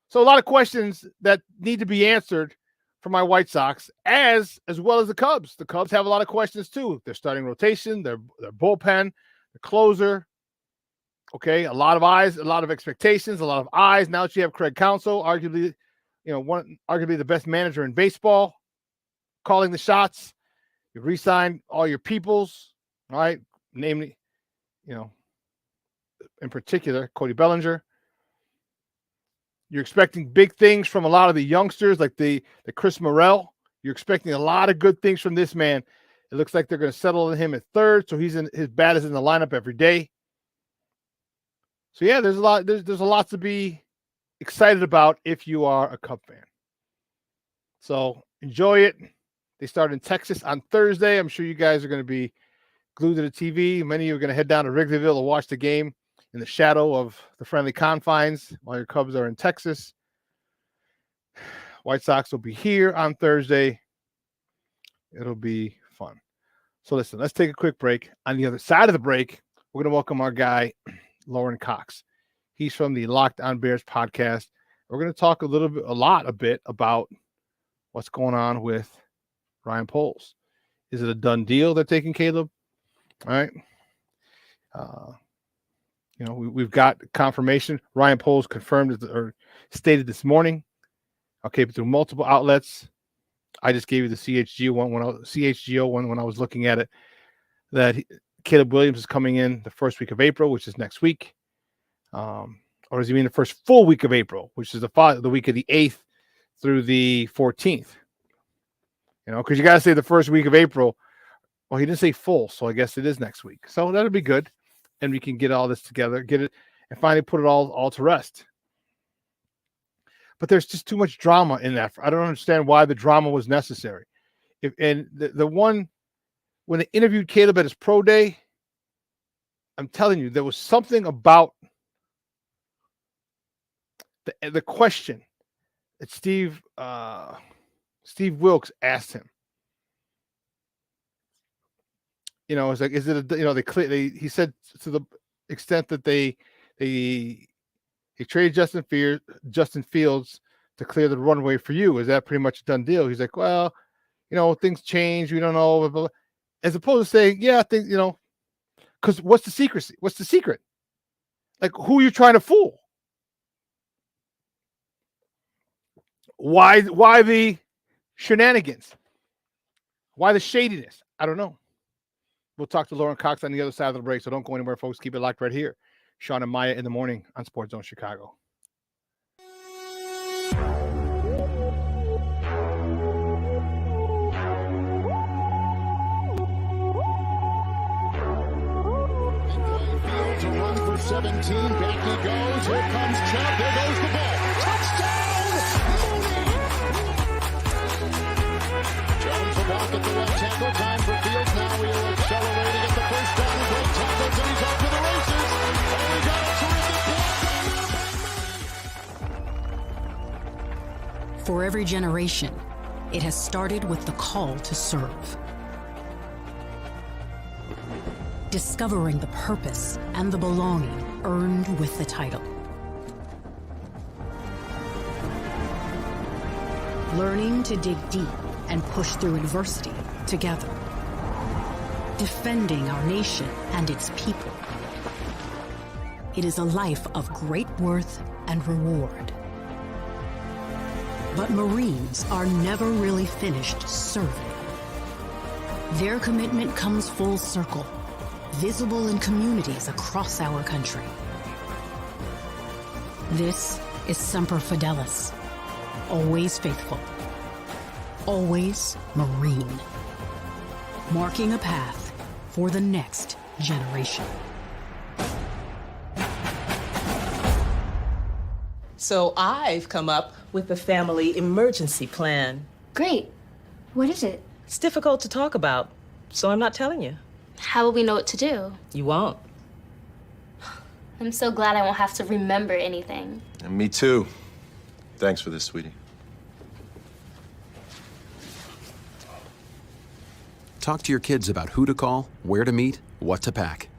Speaker 5: So a lot of questions that need to be answered for my White Sox, as well as the Cubs. The Cubs have a lot of questions too. Their starting rotation, their bullpen, the closer. Okay, a lot of eyes, a lot of expectations, a lot of eyes. Now that you have Craig Counsell, arguably the best manager in baseball, calling the shots. You re-signed all your peoples, all right? Namely, in particular, Cody Bellinger. You're expecting big things from a lot of the youngsters, like the Chris Morel. You're expecting a lot of good things from this man. It looks like they're going to settle him at third, so his bat is in the lineup every day. So yeah, there's a lot to be excited about if you are a Cub fan. So enjoy it. They start in Texas on Thursday. I'm sure you guys are going to be glued to the TV. Many of you are going to head down to Wrigleyville to watch the game in the shadow of the friendly confines while your Cubs are in Texas. White Sox will be here on Thursday. It'll be fun. So listen, let's take a quick break. On the other side of the break, we're going to welcome our guy, Lorin Cox. He's from the Locked On Bears podcast. We're going to talk a bit about what's going on with Ryan Poles. Is it a done deal they're taking Caleb? All right. We've got confirmation. Ryan Poles confirmed or stated this morning. Okay, but through multiple outlets. I just gave you the CHGO one when I was looking at it. That Caleb Williams is coming in the first week of April, which is next week. Or does he mean the first full week of April, which is the week of the 8th through the 14th? You know, because you got to say the first week of April. Well, he didn't say full, so I guess it is next week. So that'll be good. And we can get all this together, get it, and finally put it all to rest. But there's just too much drama in that. I don't understand why the drama was necessary. The one, when they interviewed Caleb at his pro day, I'm telling you, there was something about the question that Steve Wilkes asked him. You know, it's like, is it he said to the extent that they traded Justin Fields to clear the runway for you. Is that pretty much a done deal? He's like, well, you know, things change. We don't know. Blah, blah, blah. As opposed to saying, yeah, I think, you know, because what's the secrecy? What's the secret? Like, who are you trying to fool? Why the shenanigans? Why the shadiness? I don't know. We'll talk to Lorin Cox on the other side of the break, so don't go anywhere, folks. Keep it locked right here. Shawn and Maya in the morning on Sports Zone Chicago.
Speaker 14: Fields a run for 17. Back he goes. Here comes Chubb. There goes the ball. Touchdown! Jones will walk at the left tackle. Time for Fields. Now he'll accelerate to get the first down. Great tackles, and he's off to the races. Oh, he got a terrific block.
Speaker 15: For every generation, it has started with the call to serve. Discovering the purpose and the belonging earned with the title. Learning to dig deep and push through adversity together. Defending our nation and its people. It is a life of great worth and reward. But Marines are never really finished serving. Their commitment comes full circle, visible in communities across our country. This is Semper Fidelis, always faithful, always Marine, marking a path for the next generation.
Speaker 16: So I've come up with the family emergency plan.
Speaker 10: Great. What is it?
Speaker 16: It's difficult to talk about, so I'm not telling you.
Speaker 10: How will we know what to do?
Speaker 16: You won't.
Speaker 10: I'm so glad I won't have to remember anything.
Speaker 17: And me too. Thanks for this, sweetie.
Speaker 18: Talk to your kids about who to call, where to meet, what to pack.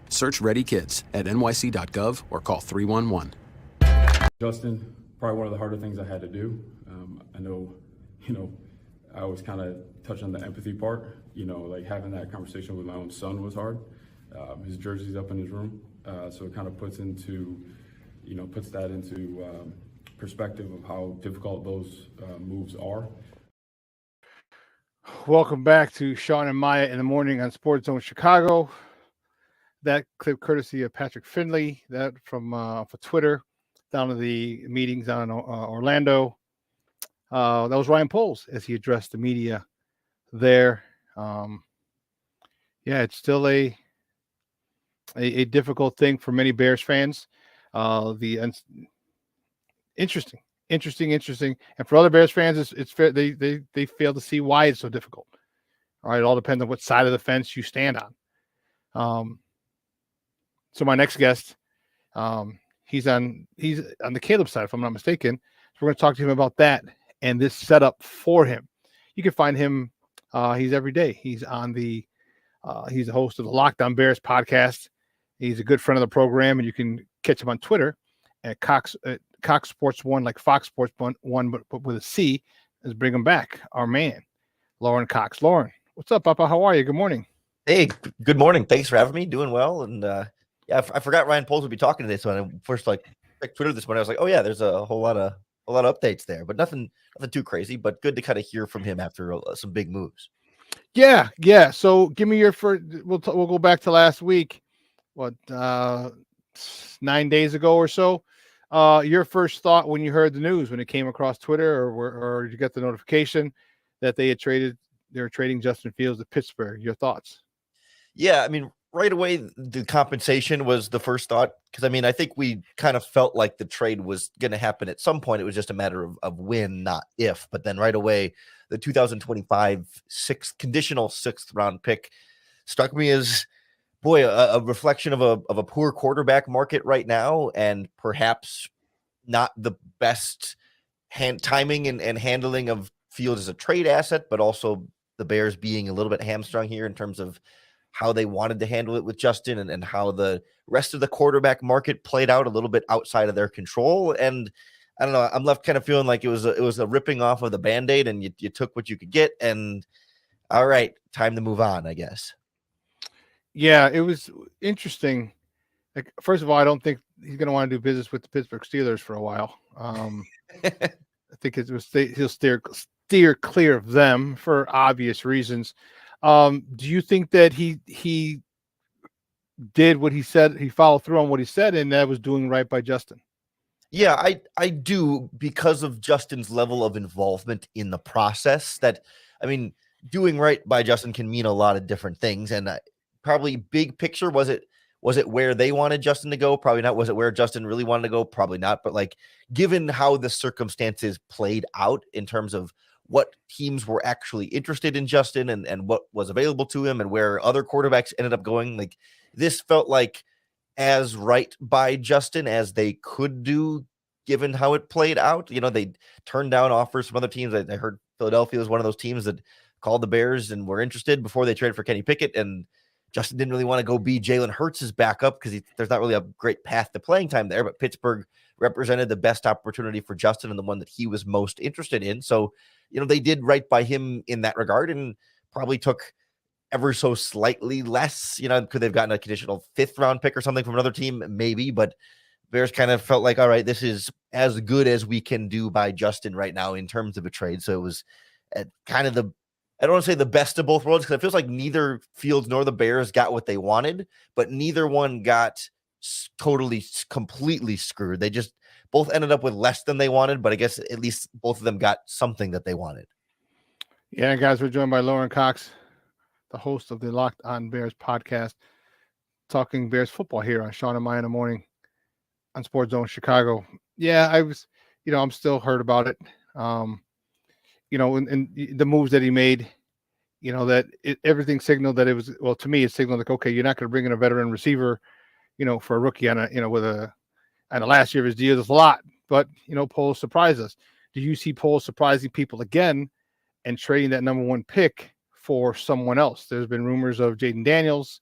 Speaker 18: Search Ready Kids at nyc.gov or call 311.
Speaker 19: Justin, probably one of the harder things I had to do. I know, I always kind of touch on the empathy part. Like having that conversation with my own son was hard. His jersey's up in his room, so it kind of puts that into perspective of how difficult those moves are.
Speaker 5: Welcome back to Shawn and Maya in the morning on Sports Zone Chicago. That clip courtesy of Patrick Finley, that from for Twitter, down to the meetings down in Orlando. That was Ryan Poles as he addressed the media there. It's still a difficult thing for many Bears fans. Interesting. And for other Bears fans, it's fair. They fail to see why it's so difficult. All right. It all depends on what side of the fence you stand on. So my next guest, he's on the Caleb side, if I'm not mistaken. So we're going to talk to him about that and this setup for him. You can find him. He's every day. He's on he's the host of the Lockdown Bears podcast. He's a good friend of the program, and you can catch him on Twitter at Cox Sports One, like Fox Sports One, but with a C. Let's bring him back. Our man, Lorin Cox. Lorin, what's up, Papa? How are you? Good morning.
Speaker 20: Hey, good morning. Thanks for having me. Doing well, and I forgot Ryan Poles would be talking today. So when I first checked Twitter this morning, I was like, oh yeah, there's a whole lot of updates there, but nothing too crazy. But good to kind of hear from him after some big moves. Yeah. So give me your first. We'll go back to last week. What
Speaker 5: 9 days ago or so. Your first thought when you heard the news, when it came across Twitter, or did you get the notification that they were trading Justin Fields to Pittsburgh? Your thoughts?
Speaker 20: Yeah, I mean, right away, the compensation was the first thought, because I mean, I think we kind of felt like the trade was going to happen at some point. It was just a matter of when, not if. But then right away, the 2025 conditional sixth round pick struck me as, boy, a reflection of a poor quarterback market right now, and perhaps not the best timing and handling of Fields as a trade asset, but also the Bears being a little bit hamstrung here in terms of how they wanted to handle it with Justin, and how the rest of the quarterback market played out a little bit outside of their control. And I don't know, I'm left kind of feeling like it was a ripping off of the Band-Aid, and you took what you could get, and all right, time to move on, I guess.
Speaker 5: Yeah, it was interesting. Like, first of all, I don't think he's going to want to do business with the Pittsburgh Steelers for a while. I think he'll steer clear of them for obvious reasons. Do you think that he did what he said? He followed through on what he said, and that was doing right by Justin?
Speaker 20: Yeah, I do, because of Justin's level of involvement in the process. That, I mean, doing right by Justin can mean a lot of different things, and probably big picture, was it where they wanted Justin to go? Probably not. Was it where Justin really wanted to go? Probably not. But like, given how the circumstances played out in terms of what teams were actually interested in Justin, and what was available to him, and where other quarterbacks ended up going, like, this felt like as right by Justin as they could do, given how it played out. You know, they turned down offers from other teams. I heard Philadelphia was one of those teams that called the Bears and were interested before they traded for Kenny Pickett, and Justin didn't really want to go be Jalen Hurts' backup, because there's not really a great path to playing time there. But Pittsburgh represented the best opportunity for Justin, and the one that he was most interested in. So, you know, they did right by him in that regard, and probably took ever so slightly less. You know, could they've gotten a conditional 5th round pick or something from another team? Maybe, but Bears kind of felt like, all right, this is as good as we can do by Justin right now in terms of a trade. So it was kind of I don't want to say the best of both worlds, because it feels like neither Fields nor the Bears got what they wanted, but neither one got completely screwed. They just both ended up with less than they wanted, but I guess at least both of them got something that they wanted.
Speaker 5: Yeah, guys, we're joined by Lorin Cox, the host of the Locked On Bears podcast, talking Bears football here on Shawn and Maya in the morning on Sports Zone Chicago. Yeah, I'm still hurt about it. And the moves that he made, that everything signaled that it was, well, to me, it signaled like, okay, you're not going to bring in a veteran receiver, for a rookie on the last year of his deal. There's a lot, but, Poles surprised us. Do you see Poles surprising people again and trading that number 1 pick for someone else? There's been rumors of Jaden Daniels.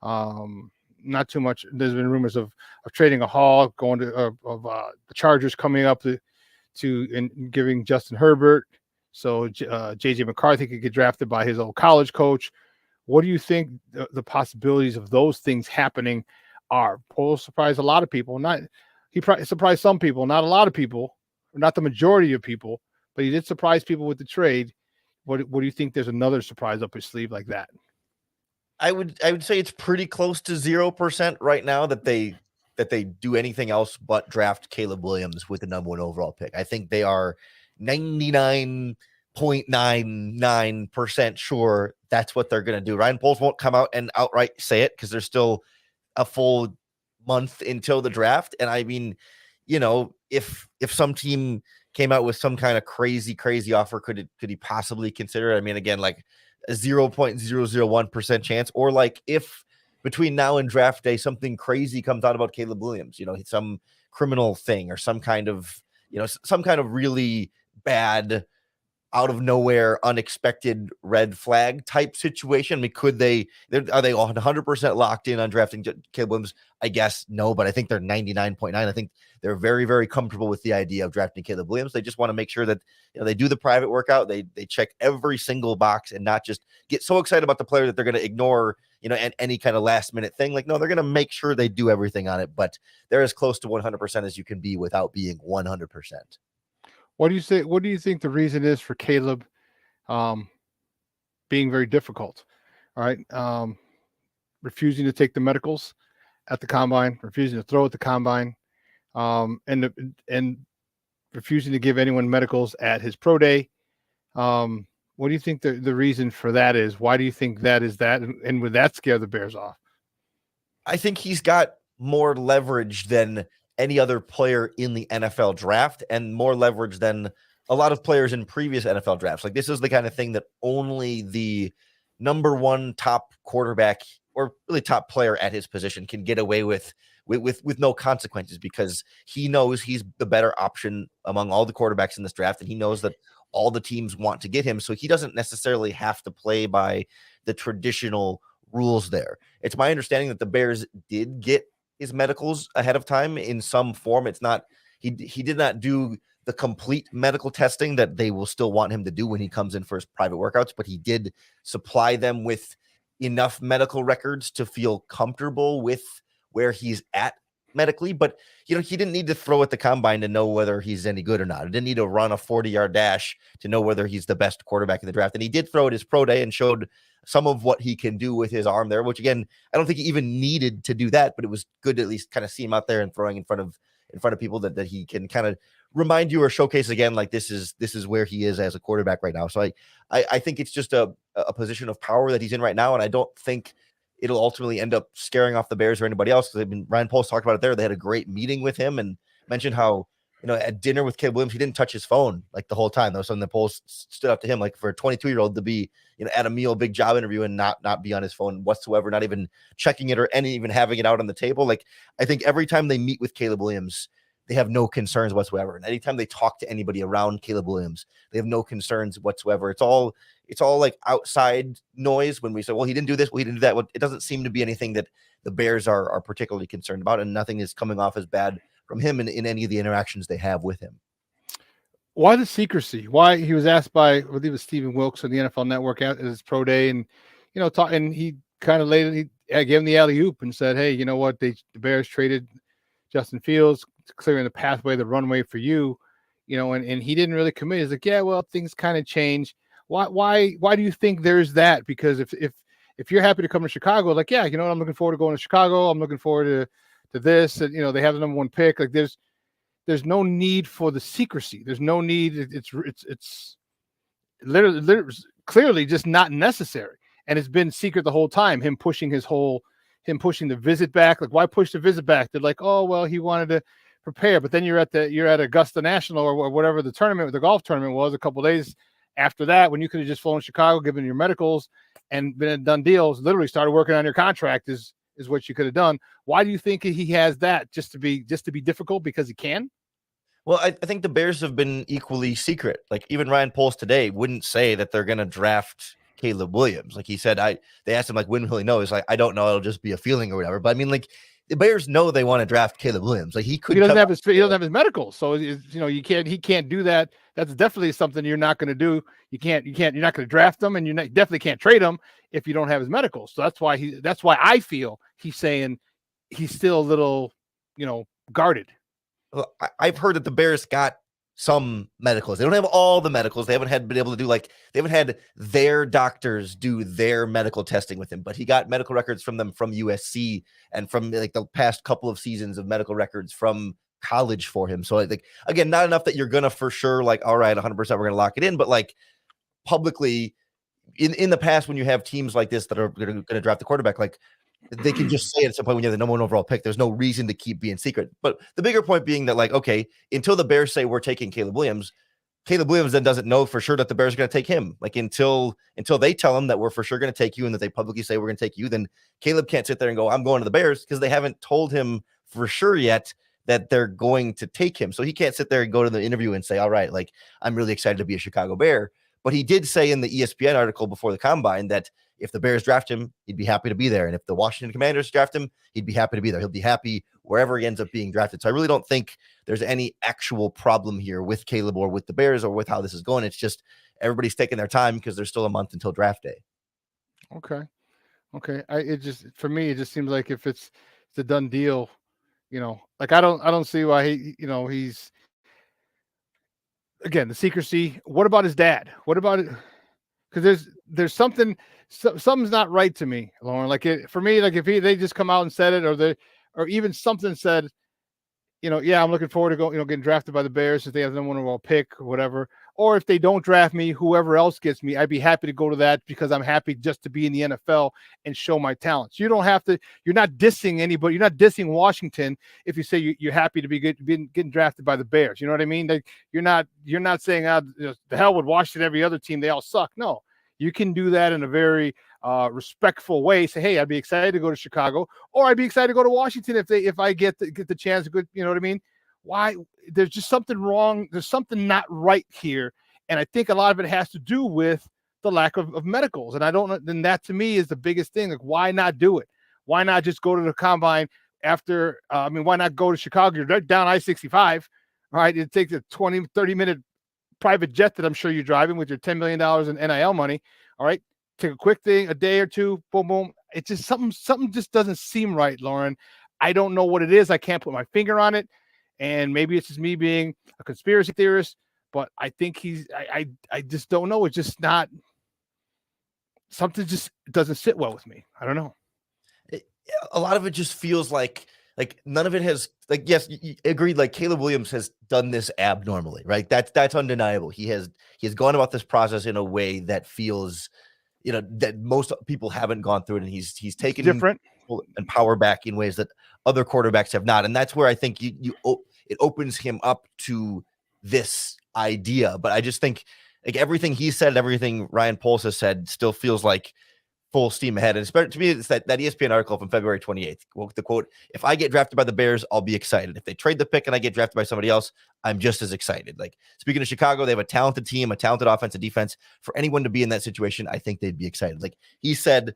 Speaker 5: Not too much. There's been rumors of trading a Hall, going to the Chargers coming up and giving Justin Herbert. So J.J. McCarthy could get drafted by his old college coach. What do you think the possibilities of those things happening are? Poles surprised a lot of people. He surprised some people, not a lot of people, or not the majority of people, but he did surprise people with the trade. What do you think? There's another surprise up his sleeve like that?
Speaker 20: I would say it's pretty close to 0% right now that they do anything else but draft Caleb Williams with the number 1 overall pick. I think they are 99.99% sure that's what they're going to do. Ryan Poles won't come out and outright say it, because there's still a full month until the draft. And I mean, if some team came out with some kind of crazy offer, could he possibly consider it? I mean, again, like a 0.001% chance, or like if between now and draft day something crazy comes out about Caleb Williams, some criminal thing, or some kind of really bad, out of nowhere, unexpected red flag type situation. I mean, are they 100% locked in on drafting Caleb Williams? I guess no, but I think they're 99.9. I think they're very, very comfortable with the idea of drafting Caleb Williams. They just want to make sure that they do the private workout. They check every single box, and not just get so excited about the player that they're going to ignore any kind of last minute thing. Like, no, they're going to make sure they do everything on it, but they're as close to 100% as you can be without being 100%.
Speaker 5: What do you say? What do you think the reason is for Caleb being very difficult? All right. Refusing to take the medicals at the combine, refusing to throw at the combine, and refusing to give anyone medicals at his pro day. What do you think the reason for that is? Why do you think that is that? And would that scare the Bears off?
Speaker 20: I think he's got more leverage than any other player in the NFL draft, and more leverage than a lot of players in previous NFL drafts. Like, this is the kind of thing that only the number one top quarterback, or really top player at his position, can get away with no consequences, because he knows he's the better option among all the quarterbacks in this draft, and he knows that all the teams want to get him. So he doesn't necessarily have to play by the traditional rules there. It's my understanding that the Bears did get his medicals ahead of time in some form. It's not, he did not do the complete medical testing that they will still want him to do when he comes in for his private workouts, but he did supply them with enough medical records to feel comfortable with where he's at medically. But he didn't need to throw at the combine to know whether he's any good or not. He didn't need to run a 40-yard dash to know whether he's the best quarterback in the draft. And he did throw at his pro day and showed some of what he can do with his arm there, which, again, I don't think he even needed to do that, but it was good to at least kind of see him out there and throwing in front of people that he can kind of remind you or showcase again, like, this is where he is as a quarterback right now. So I think it's just a position of power that he's in right now. And I don't think it'll ultimately end up scaring off the Bears or anybody else. Because Ryan Poles talked about it there. They had a great meeting with him and mentioned how, at dinner with Caleb Williams, he didn't touch his phone like the whole time. That was something that Poles stood up to him, like, for a 22-year-old to be, at a meal, big job interview, and not be on his phone whatsoever, not even checking it or even having it out on the table. Like, I think every time they meet with Caleb Williams, they have no concerns whatsoever. And anytime they talk to anybody around Caleb Williams, they have no concerns whatsoever. It's all like outside noise when we say, well, he didn't do this, well, he didn't do that. Well, it doesn't seem to be anything that the Bears are particularly concerned about, and nothing is coming off as bad from him in any of the interactions they have with him.
Speaker 5: Why the secrecy? Why? He was asked by, I believe it was Stephen Wilkes on the NFL Network at his pro day, and and he kind of gave him the alley-oop and said, hey, you know what? The Bears traded Justin Fields, clearing the pathway, the runway for you, and he didn't really commit. He's like, yeah, well, things kind of change. Why do you think there's that? Because if you're happy to come to Chicago, like, yeah, I'm looking forward to going to Chicago. I'm looking forward to this, and they have the number one pick. Like, there's no need for the secrecy. There's no need. It's literally clearly just not necessary. And it's been secret the whole time. Him pushing the visit back. Like, why push the visit back? They're like, oh, well, he wanted to prepare. But then you're at Augusta National or whatever the golf tournament was a couple of days after that, when you could have just flown to Chicago, given your medicals, and been a done deal. Literally started working on your contract is what you could have done. Why do you think he has that? Just to be difficult because he can?
Speaker 20: Well, I think the Bears have been equally secret. Like, even Ryan Poles today wouldn't say that they're going to draft Caleb Williams. Like, he said, they asked him, like, when will he know? He's like, I don't know. It'll just be a feeling or whatever. But I mean, like, the Bears know they want to draft Caleb Williams. Like, he doesn't have
Speaker 5: his medicals. So, he can't do that. That's definitely something you're not going to do. You're not going to draft him, and you definitely can't trade him if you don't have his medicals. So that's why I feel he's saying he's still a little, guarded.
Speaker 20: Well, I've heard that the Bears got some medicals. They don't have all the medicals. They haven't been able to do, like, they haven't had their doctors do their medical testing with him, but he got medical records from them from USC and from, like, the past couple of seasons of medical records from college for him. So, like, again, not enough that you're going to for sure, like, all right, 100% we're going to lock it in, but, like, publicly in the past, when you have teams like this that are going to draft the quarterback, like, they can just say at some point when you have the number one overall pick, there's no reason to keep being secret. But the bigger point being that, like, okay, until the Bears say we're taking Caleb Williams then doesn't know for sure that the Bears are going to take him. Like, until they tell him that we're for sure going to take you and that they publicly say we're going to take you, then Caleb can't sit there and go, I'm going to the Bears, because they haven't told him for sure yet that they're going to take him. So he can't sit there and go to the interview and say, all right, like, I'm really excited to be a Chicago Bear. But he did say in the ESPN article before the combine that if the Bears draft him, he'd be happy to be there. And if the Washington Commanders draft him, he'd be happy to be there. He'll be happy wherever he ends up being drafted. So I really don't think there's any actual problem here with Caleb or with the Bears or with how this is going. It's just everybody's taking their time because there's still a month until draft day.
Speaker 5: Okay. For me, it just seems like if it's a done deal, like, I don't see why he's, again, the secrecy. What about his dad? What about it? Because there's something's not right to me, Lorin. Like, for me, like, if they just come out and said it, or even something said, yeah, I'm looking forward to getting drafted by the Bears if they have the number one overall pick or whatever. Or if they don't draft me, whoever else gets me, I'd be happy to go to that because I'm happy just to be in the NFL and show my talents. You don't have to. You're not dissing anybody. You're not dissing Washington if you say you're happy to be getting drafted by the Bears. You know what I mean? Like you're not saying the hell with Washington, every other team, they all suck. No, you can do that in a very respectful way. Say, hey, I'd be excited to go to Chicago, or I'd be excited to go to Washington if I get the chance to go. You know what I mean? Why? There's just something wrong. There's something not right here, and I think a lot of it has to do with the lack of medicals. And I don't know. Then that to me is the biggest thing. Like, why not do it? Why not just go to the combine after? Why not go to Chicago? You're down I-65. All right, it takes a 20, 30-minute private jet that I'm sure you're driving with your $10 million in NIL money. All right. Take a quick thing, a day or two, boom, boom. It's just something just doesn't seem right, Lorin. I don't know what it is. I can't put my finger on it. And maybe it's just me being a conspiracy theorist, but I think I just don't know. It's just not, something just doesn't sit well with me. I don't know.
Speaker 20: A lot of it just feels like none of it has, like, yes, you agreed. Like Caleb Williams has done this abnormally, right? That's undeniable. He has gone about this process in a way that feels, that most people haven't gone through it, and he's taken
Speaker 5: different
Speaker 20: and power back in ways that other quarterbacks have not. And that's where I think it opens him up to this idea. But I just think like everything he said, everything Ryan Poles has said still feels like full steam ahead. And to me, it's that ESPN article from February 28th. Well, the quote, if I get drafted by the Bears, I'll be excited. If they trade the pick and I get drafted by somebody else, I'm just as excited. Like, speaking of Chicago, they have a talented team, a talented offense and defense. For anyone to be in that situation, I think they'd be excited. Like he said,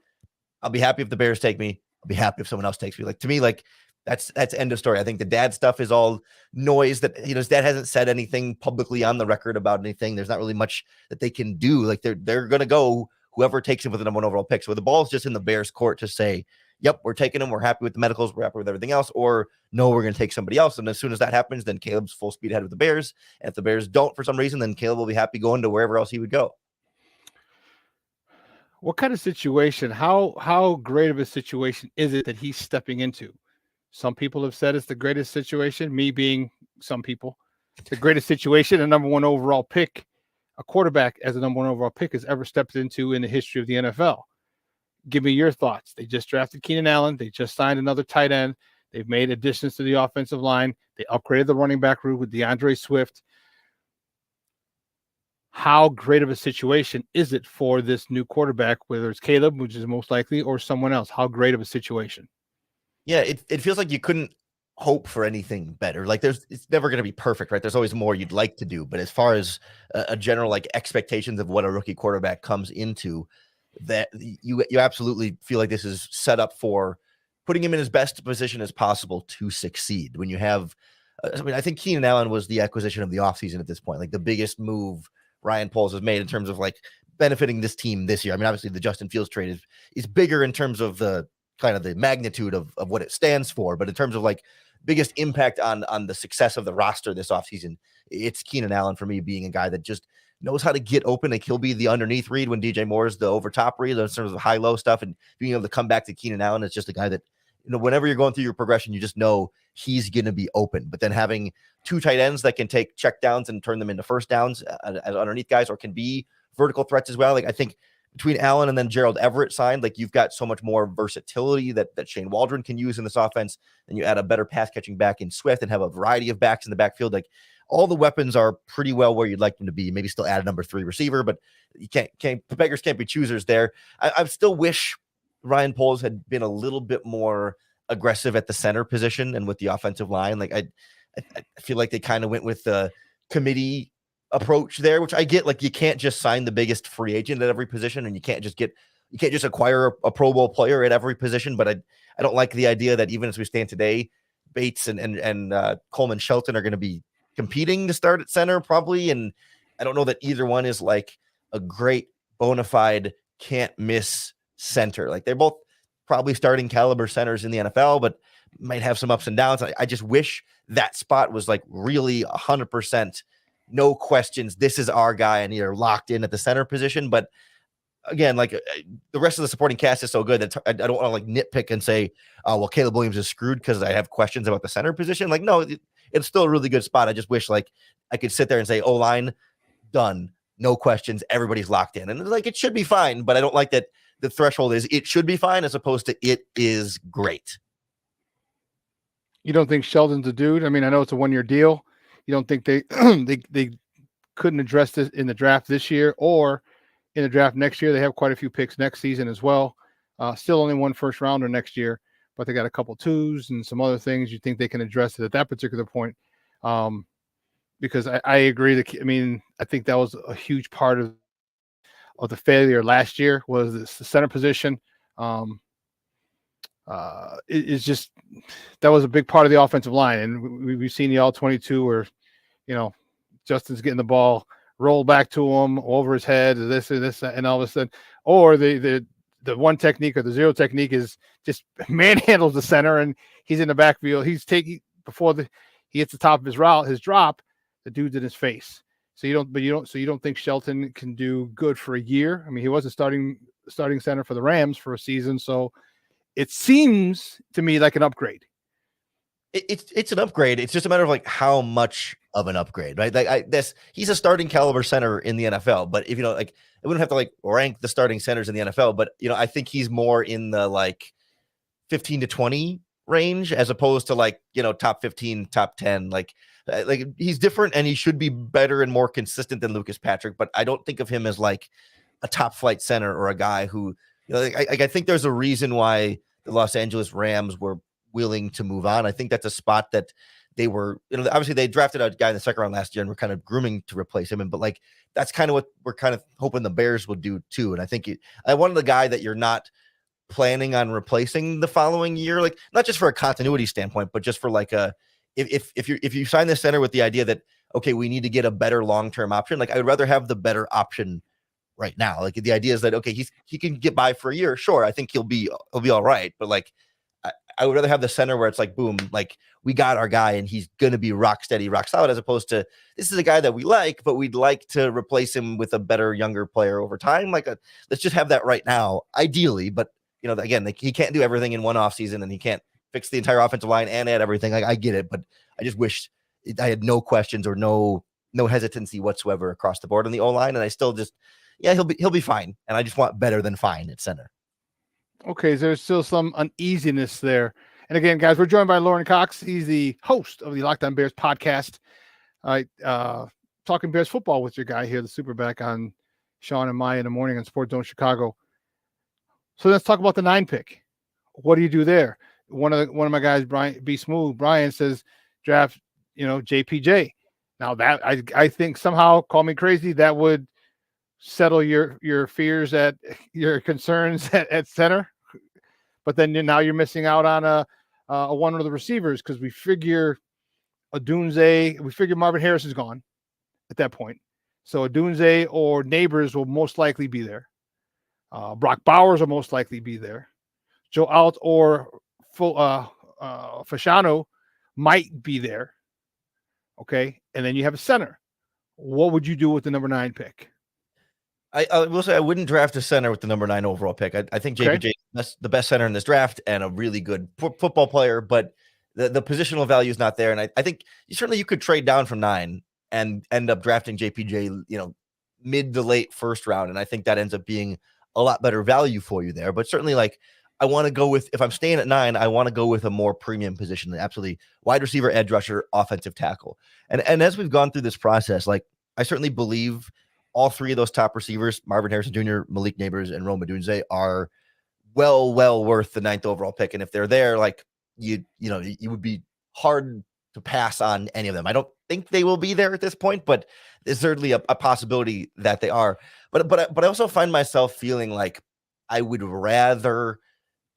Speaker 20: I'll be happy if the Bears take me. I'll be happy if someone else takes me. Like, to me, like that's end of story. I think the dad stuff is all noise that, his dad hasn't said anything publicly on the record about anything. There's not really much that they can do. Like they're going to go whoever takes him with the number one overall pick. So the ball is just in the Bears court to say, yep, we're taking him. We're happy with the medicals. We're happy with everything else. Or no, we're going to take somebody else. And as soon as that happens, then Caleb's full speed ahead with the Bears. And if the Bears don't for some reason, then Caleb will be happy going to wherever else he would go.
Speaker 5: What kind of situation, how great of a situation is it that he's stepping into? Some people have said it's the greatest situation, me being some people. The greatest situation, a number one overall pick, a quarterback as a number one overall pick has ever stepped into in the history of the NFL. Give me your thoughts. They just drafted Keenan Allen. They just signed another tight end. They've made additions to the offensive line. They upgraded the running back room with DeAndre Swift. How great of a situation is it for this new quarterback, whether it's Caleb, which is most likely, or someone else? How great of a situation?
Speaker 20: Yeah, it feels like you couldn't hope for anything better. Like it's never going to be perfect, right? There's always more you'd like to do. But as far as a general like expectations of what a rookie quarterback comes into, that you absolutely feel like this is set up for putting him in his best position as possible to succeed. When you have, I think Keenan Allen was the acquisition of the offseason at this point, like the biggest move Ryan Poles has made in terms of like benefiting this team this year. I mean, obviously the Justin Fields trade is bigger in terms of the kind of the magnitude of what it stands for, but in terms of like biggest impact on the success of the roster this offseason, it's Keenan Allen for me, being a guy that just knows how to get open. Like he'll be the underneath read when DJ Moore is the over top read in terms of high-low stuff, and being able to come back to Keenan Allen is just a guy that, whenever you're going through your progression, you just know he's going to be open. But then having two tight ends that can take check downs and turn them into first downs as underneath guys, or can be vertical threats as well. Like I think between Allen and then Gerald Everett signed, like you've got so much more versatility that Shane Waldron can use in this offense. And you add a better pass catching back in Swift and have a variety of backs in the backfield. Like all the weapons are pretty well where you'd like them to be. Maybe still add a number 3 receiver, but you can't beggars can't be choosers there. I still wish Ryan Poles had been a little bit more aggressive at the center position and with the offensive line. Like I feel like they kind of went with the committee approach there, which I get. Like you can't just sign the biggest free agent at every position, and you can't just acquire a Pro Bowl player at every position. But I don't like the idea that even as we stand today, Bates and Coleman Shelton are going to be competing to start at center probably. And I don't know that either one is like a great bona fide can't miss center. Like they're both probably starting caliber centers in the NFL, but might have some ups and downs. I just wish that spot was like really 100%, no questions. This is our guy, and you're locked in at the center position. But again, like the rest of the supporting cast is so good that I don't want to like nitpick and say, oh, well, Caleb Williams is screwed because I have questions about the center position. Like, no, it's still a really good spot. I just wish like I could sit there and say, O-line, done. No questions. Everybody's locked in. And like, it should be fine, but I don't like that the threshold is it should be fine as opposed to it is great.
Speaker 5: You don't think Sheldon's a dude? I mean, I know it's a 1-year deal. You don't think they they couldn't address this in the draft this year or in the draft next year? They have quite a few picks next season as well. Still only 1 first rounder next year, but they got a couple 2s and some other things. You think they can address it at that particular point? Because I agree that, I mean, I think that was a huge part of the failure last year was the center position. It's just that was a big part of the offensive line, and we've seen the all 22 where, you know, Justin's getting the ball rolled back to him over his head, this and this, and all of a sudden, or the one technique or the zero technique is just manhandles the center, and he's in the backfield. He's taking before he hits the top of his route, his drop, the dude's in his face. So you don't think Shelton can do good for a year? I mean, he was a starting center for the Rams for a season, so it seems to me like an upgrade.
Speaker 20: It's an upgrade. It's just a matter of like how much of an upgrade, right? Like he's a starting caliber center in the NFL, but if you know, like I wouldn't have to like rank the starting centers in the NFL, but you know, I think he's more in the like 15 to 20 range as opposed to like, you know, top 15, top 10. Like he's different and he should be better and more consistent than Lucas Patrick, but I don't think of him as like a top flight center or a guy who, you know, I think there's a reason why the Los Angeles Rams were willing to move on. I think that's a spot that they were, you know, obviously they drafted a guy in the second round last year and we're kind of grooming to replace him. But like, that's kind of what we're kind of hoping the Bears will do too. And I think I wanted the guy that you're not planning on replacing the following year, like not just for a continuity standpoint, but just for like if you sign this center with the idea that, okay, we need to get a better long-term option. Like I would rather have the better option right now. Like the idea is that, okay, he can get by for a year. Sure. I think he'll be all right. But like, I would rather have the center where it's like, boom, like we got our guy and he's going to be rock steady, rock solid, as opposed to this is a guy that we like, but we'd like to replace him with a better, younger player over time. Like let's just have that right now, ideally. But you know, again, like, he can't do everything in one offseason and he can't fix the entire offensive line and add everything. Like I get it, but I just wish I had no questions or no hesitancy whatsoever across the board on the O-line. And I still just, yeah, he'll be fine. And I just want better than fine at center.
Speaker 5: Okay, so there's still some uneasiness there. And again, guys, we're joined by Lorin Cox. He's the host of the Locked On Bears podcast. Talking Bears football with your guy here, the SuperBack on Shawn and Maya in the morning on Sports Zone Chicago. So let's talk about the 9 pick. What do you do there? One of my guys, Brian says draft, you know, JPJ. Now that I think somehow, call me crazy, that would settle your fears your concerns at center. But then now you're missing out on a one of the receivers because we figure Marvin Harris is gone at that point. So Odunze or Neighbors will most likely be there. Brock Bowers will most likely be there. Joe Alt or Fasciano might be there. Okay. And then you have a center. What would you do with the number 9 pick?
Speaker 20: I will say I wouldn't draft a center with the number 9 overall pick. I think JPJ is the best center in this draft and a really good football player, but the positional value is not there. And I think you could trade down from 9 and end up drafting JPJ, you know, mid to late first round. And I think that ends up being a lot better value for you there. But certainly, like, I want to go with, if I'm staying at 9, I want to go with a more premium position. Absolutely. Wide receiver, edge rusher, offensive tackle. And as we've gone through this process, like, I certainly believe all 3 of those top receivers, Marvin Harrison Jr., Malik Neighbors, and Rome Odunze, are well worth the 9th overall pick. And if they're there, like, you would be hard to pass on any of them. I don't think they will be there at this point, but there's certainly a possibility that they are. But I also find myself feeling like I would rather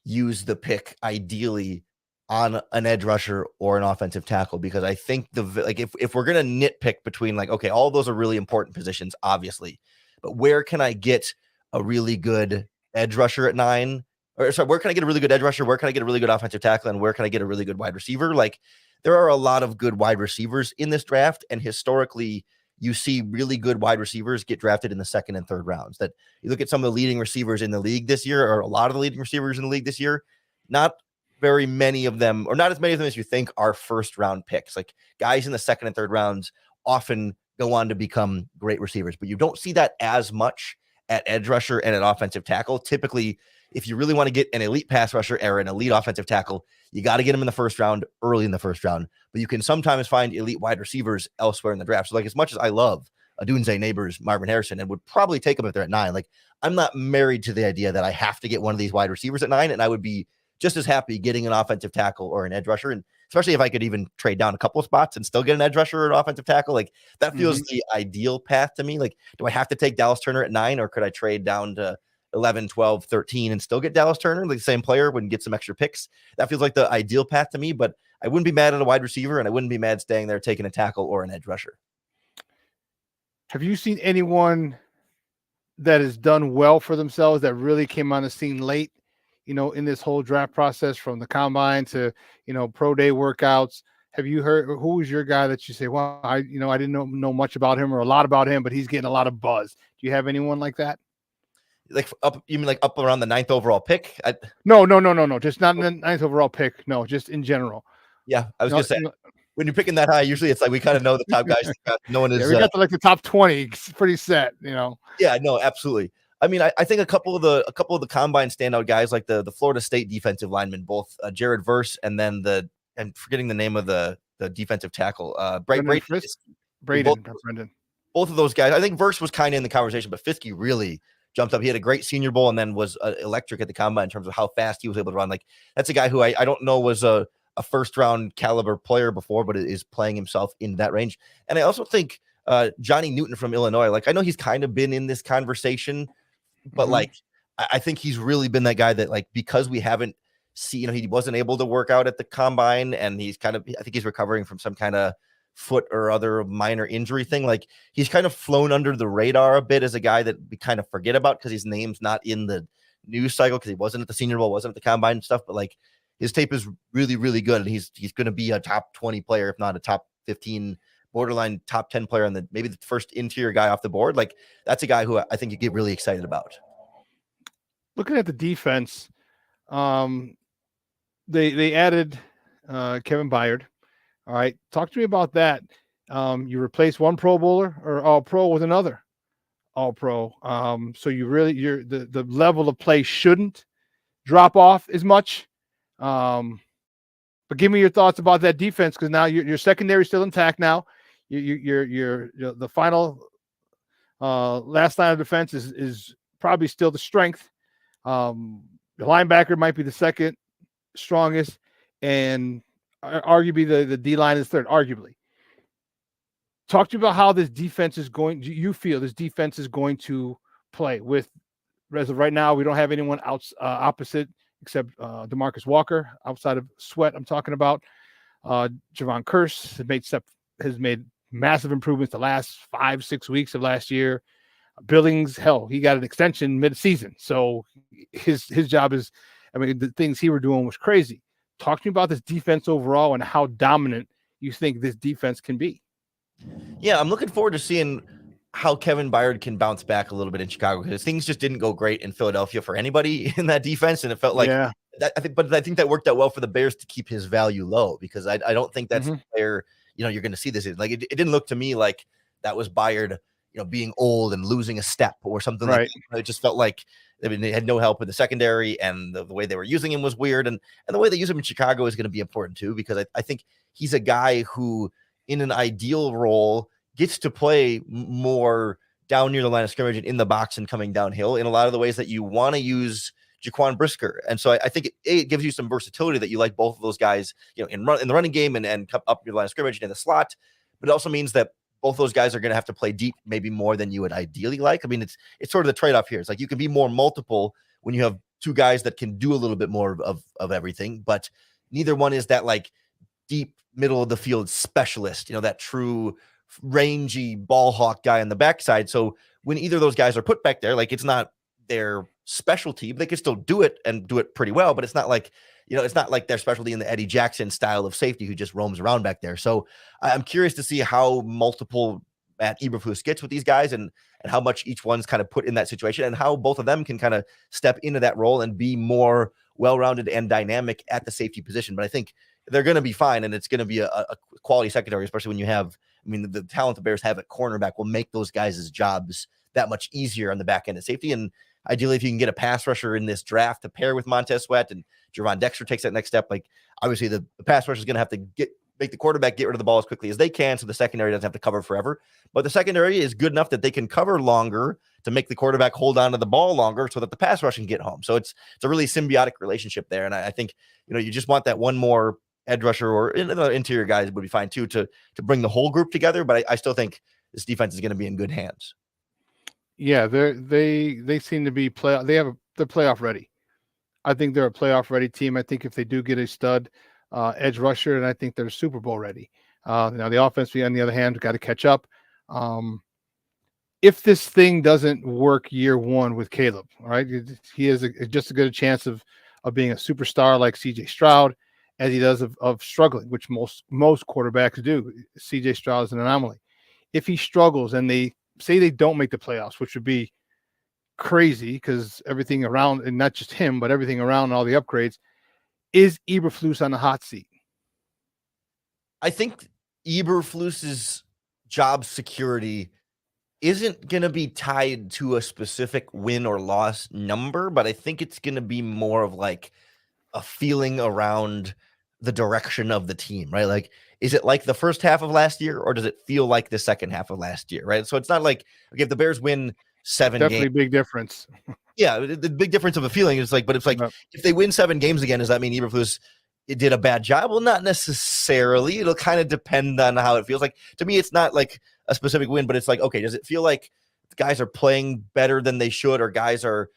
Speaker 20: use the pick ideally on an edge rusher or an offensive tackle, because I think if we're going to nitpick between, like, okay, all those are really important positions, obviously, but where can I get a really good edge rusher at 9? Or sorry, where can I get a really good edge rusher? Where can I get a really good offensive tackle? And where can I get a really good wide receiver? Like, there are a lot of good wide receivers in this draft. And historically, you see really good wide receivers get drafted in the second and third rounds. That you look at some of the leading receivers in the league this year, or a lot of the leading receivers in the league this year, not very many of them, or not as many of them as you think, are first round picks. Like guys in the second and third rounds often go on to become great receivers, but you don't see that as much at edge rusher and at offensive tackle. Typically, if you really want to get an elite pass rusher or an elite offensive tackle, you got to get them in the first round, early in the first round. But you can sometimes find elite wide receivers elsewhere in the draft. So like, as much as I love Adunze Neighbors, Marvin Harrison, and would probably take them if they're at 9, like I'm not married to the idea that I have to get one of these wide receivers at 9, and I would be just as happy getting an offensive tackle or an edge rusher. And especially if I could even trade down a couple of spots and still get an edge rusher or an offensive tackle, like that feels the ideal path to me. Like, do I have to take Dallas Turner at 9, or could I trade down to 11, 12, 13 and still get Dallas Turner, like the same player, would get some extra picks? That feels like the ideal path to me, but I wouldn't be mad at a wide receiver, and I wouldn't be mad staying there taking a tackle or an edge rusher.
Speaker 5: Have you seen anyone that has done well for themselves that really came on the scene late, in this whole draft process, from the combine to, pro day workouts? Have you heard, who was your guy that you say, well, I didn't know much about him or a lot about him, but he's getting a lot of buzz? Do you have anyone like that?
Speaker 20: Like you mean like up around the 9th overall pick?
Speaker 5: No. Just not in the 9th overall pick. No, just in general.
Speaker 20: Yeah. I was going to say, when you're picking that high, usually it's like, we kind of know the top guys. No one is.
Speaker 5: Yeah, we got to like the top 20. It's pretty set,
Speaker 20: Yeah, no, absolutely. I mean, I think a couple of the combine standout guys, like the Florida State defensive lineman, both Jared Verse and then I'm forgetting the name of the defensive tackle, Brendan. Both of those guys. I think Verse was kind of in the conversation, but Fiske really jumped up. He had a great Senior Bowl and then was electric at the combine in terms of how fast he was able to run. Like, that's a guy who I don't know was a first round caliber player before, but is playing himself in that range. And I also think Johnny Newton from Illinois, like I know he's kind of been in this conversation, but like I think he's really been that guy that, like, because we haven't seen, he wasn't able to work out at the combine, and I think he's recovering from some kind of foot or other minor injury thing. Like, he's kind of flown under the radar a bit as a guy that we kind of forget about because his name's not in the news cycle, because he wasn't at the Senior Bowl, wasn't at the combine and stuff. But like, his tape is really, really good, and he's going to be a top 20 player, if not a top 15, borderline top 10 player, and maybe the first interior guy off the board. Like, that's a guy who I think you get really excited about.
Speaker 5: Looking at the defense, they added Kevin Byard. All right, talk to me about that. You replace one Pro Bowler or All Pro with another All Pro. So the level of play shouldn't drop off as much. But give me your thoughts about that defense, because now your secondary is still intact. Now you're the final last line of defense is probably still the strength. The linebacker might be the second strongest, and arguably the D line is third. Arguably, talk to me about how this defense is going. Do you feel this defense is going to play with? As of right now, we don't have anyone opposite except DeMarcus Walker outside of Sweat. I'm talking about Javon Curse has made massive improvements the last 5-6 weeks of last year. Billings, hell, he got an extension mid-season, so his job is, the things he were doing was crazy. Talk to me about this defense overall and how dominant you think this defense can be.
Speaker 20: Yeah, I'm looking forward to seeing how Kevin Byard can bounce back a little bit in Chicago, because things just didn't go great in Philadelphia for anybody in that defense, and it felt like that. I think that worked out well for the Bears to keep his value low, because I don't think that's the player you're going to see this in. Like, it didn't look to me like that was Byard, being old and losing a step or something like that. It just felt like, they had no help with the secondary, and the way they were using him was weird. And the way they use him in Chicago is going to be important too, because I think he's a guy who, in an ideal role, gets to play more down near the line of scrimmage and in the box and coming downhill in a lot of the ways that you want to use Jaquan Brisker. And so I think it gives you some versatility that you like both of those guys, in the running game and come up your line of scrimmage and in the slot. But it also means that both those guys are going to have to play deep, maybe more than you would ideally like. It's sort of the trade-off here. It's like you can be more multiple when you have two guys that can do a little bit more of everything, but neither one is that like deep middle of the field specialist, that true rangy ball hawk guy on the backside. So when either of those guys are put back there, like, it's not their specialty, but they can still do it and do it pretty well. But it's not like, it's not like their specialty in the Eddie Jackson style of safety who just roams around back there. So I'm curious to see how multiple Matt Eberflus gets with these guys and how much each one's kind of put in that situation and how both of them can kind of step into that role and be more well-rounded and dynamic at the safety position. But I think they're going to be fine, and it's going to be a quality secondary, especially when you have, I mean, the talent the Bears have at cornerback will make those guys' jobs that much easier on the back end of safety. And ideally, if you can get a pass rusher in this draft to pair with Montez Sweat and Javon Dexter takes that next step, like obviously the pass rusher is going to have to make the quarterback get rid of the ball as quickly as they can so the secondary doesn't have to cover forever. But the secondary is good enough that they can cover longer to make the quarterback hold on to the ball longer so that the pass rush can get home. So it's a really symbiotic relationship there. And I think, you just want that one more edge rusher or the interior guys would be fine too to bring the whole group together. But I still think this defense is going to be in good hands.
Speaker 5: Yeah, they seem to be they're playoff ready. I think they're a playoff ready team. I think if they do get a stud edge rusher, and I think they're Super Bowl ready. Now the offense, on the other hand, got to catch up. If this thing doesn't work year one with Caleb, all right, he has just as good a chance of being a superstar like C.J. Stroud as he does of struggling, which most quarterbacks do. C.J. Stroud is an anomaly. If he struggles and they say they don't make the playoffs, which would be crazy because everything around, and not just him, but everything around and all the upgrades, is Eberflus on the hot seat?
Speaker 20: I think Eberflus's job security isn't going to be tied to a specific win or loss number, but I think it's going to be more of like a feeling around the direction of the team, right? Like, is it like the first half of last year or does it feel like the second half of last year, right? So it's not like, okay, if the Bears win 7 games.
Speaker 5: Definitely big difference.
Speaker 20: Yeah, the big difference of a feeling is like, but it's like, if they win 7 games again, does that mean Eberflus did a bad job? Well, not necessarily. It'll kind of depend on how it feels. Like, to me, it's not like a specific win, but it's like, okay, does it feel like guys are playing better than they should, or guys are,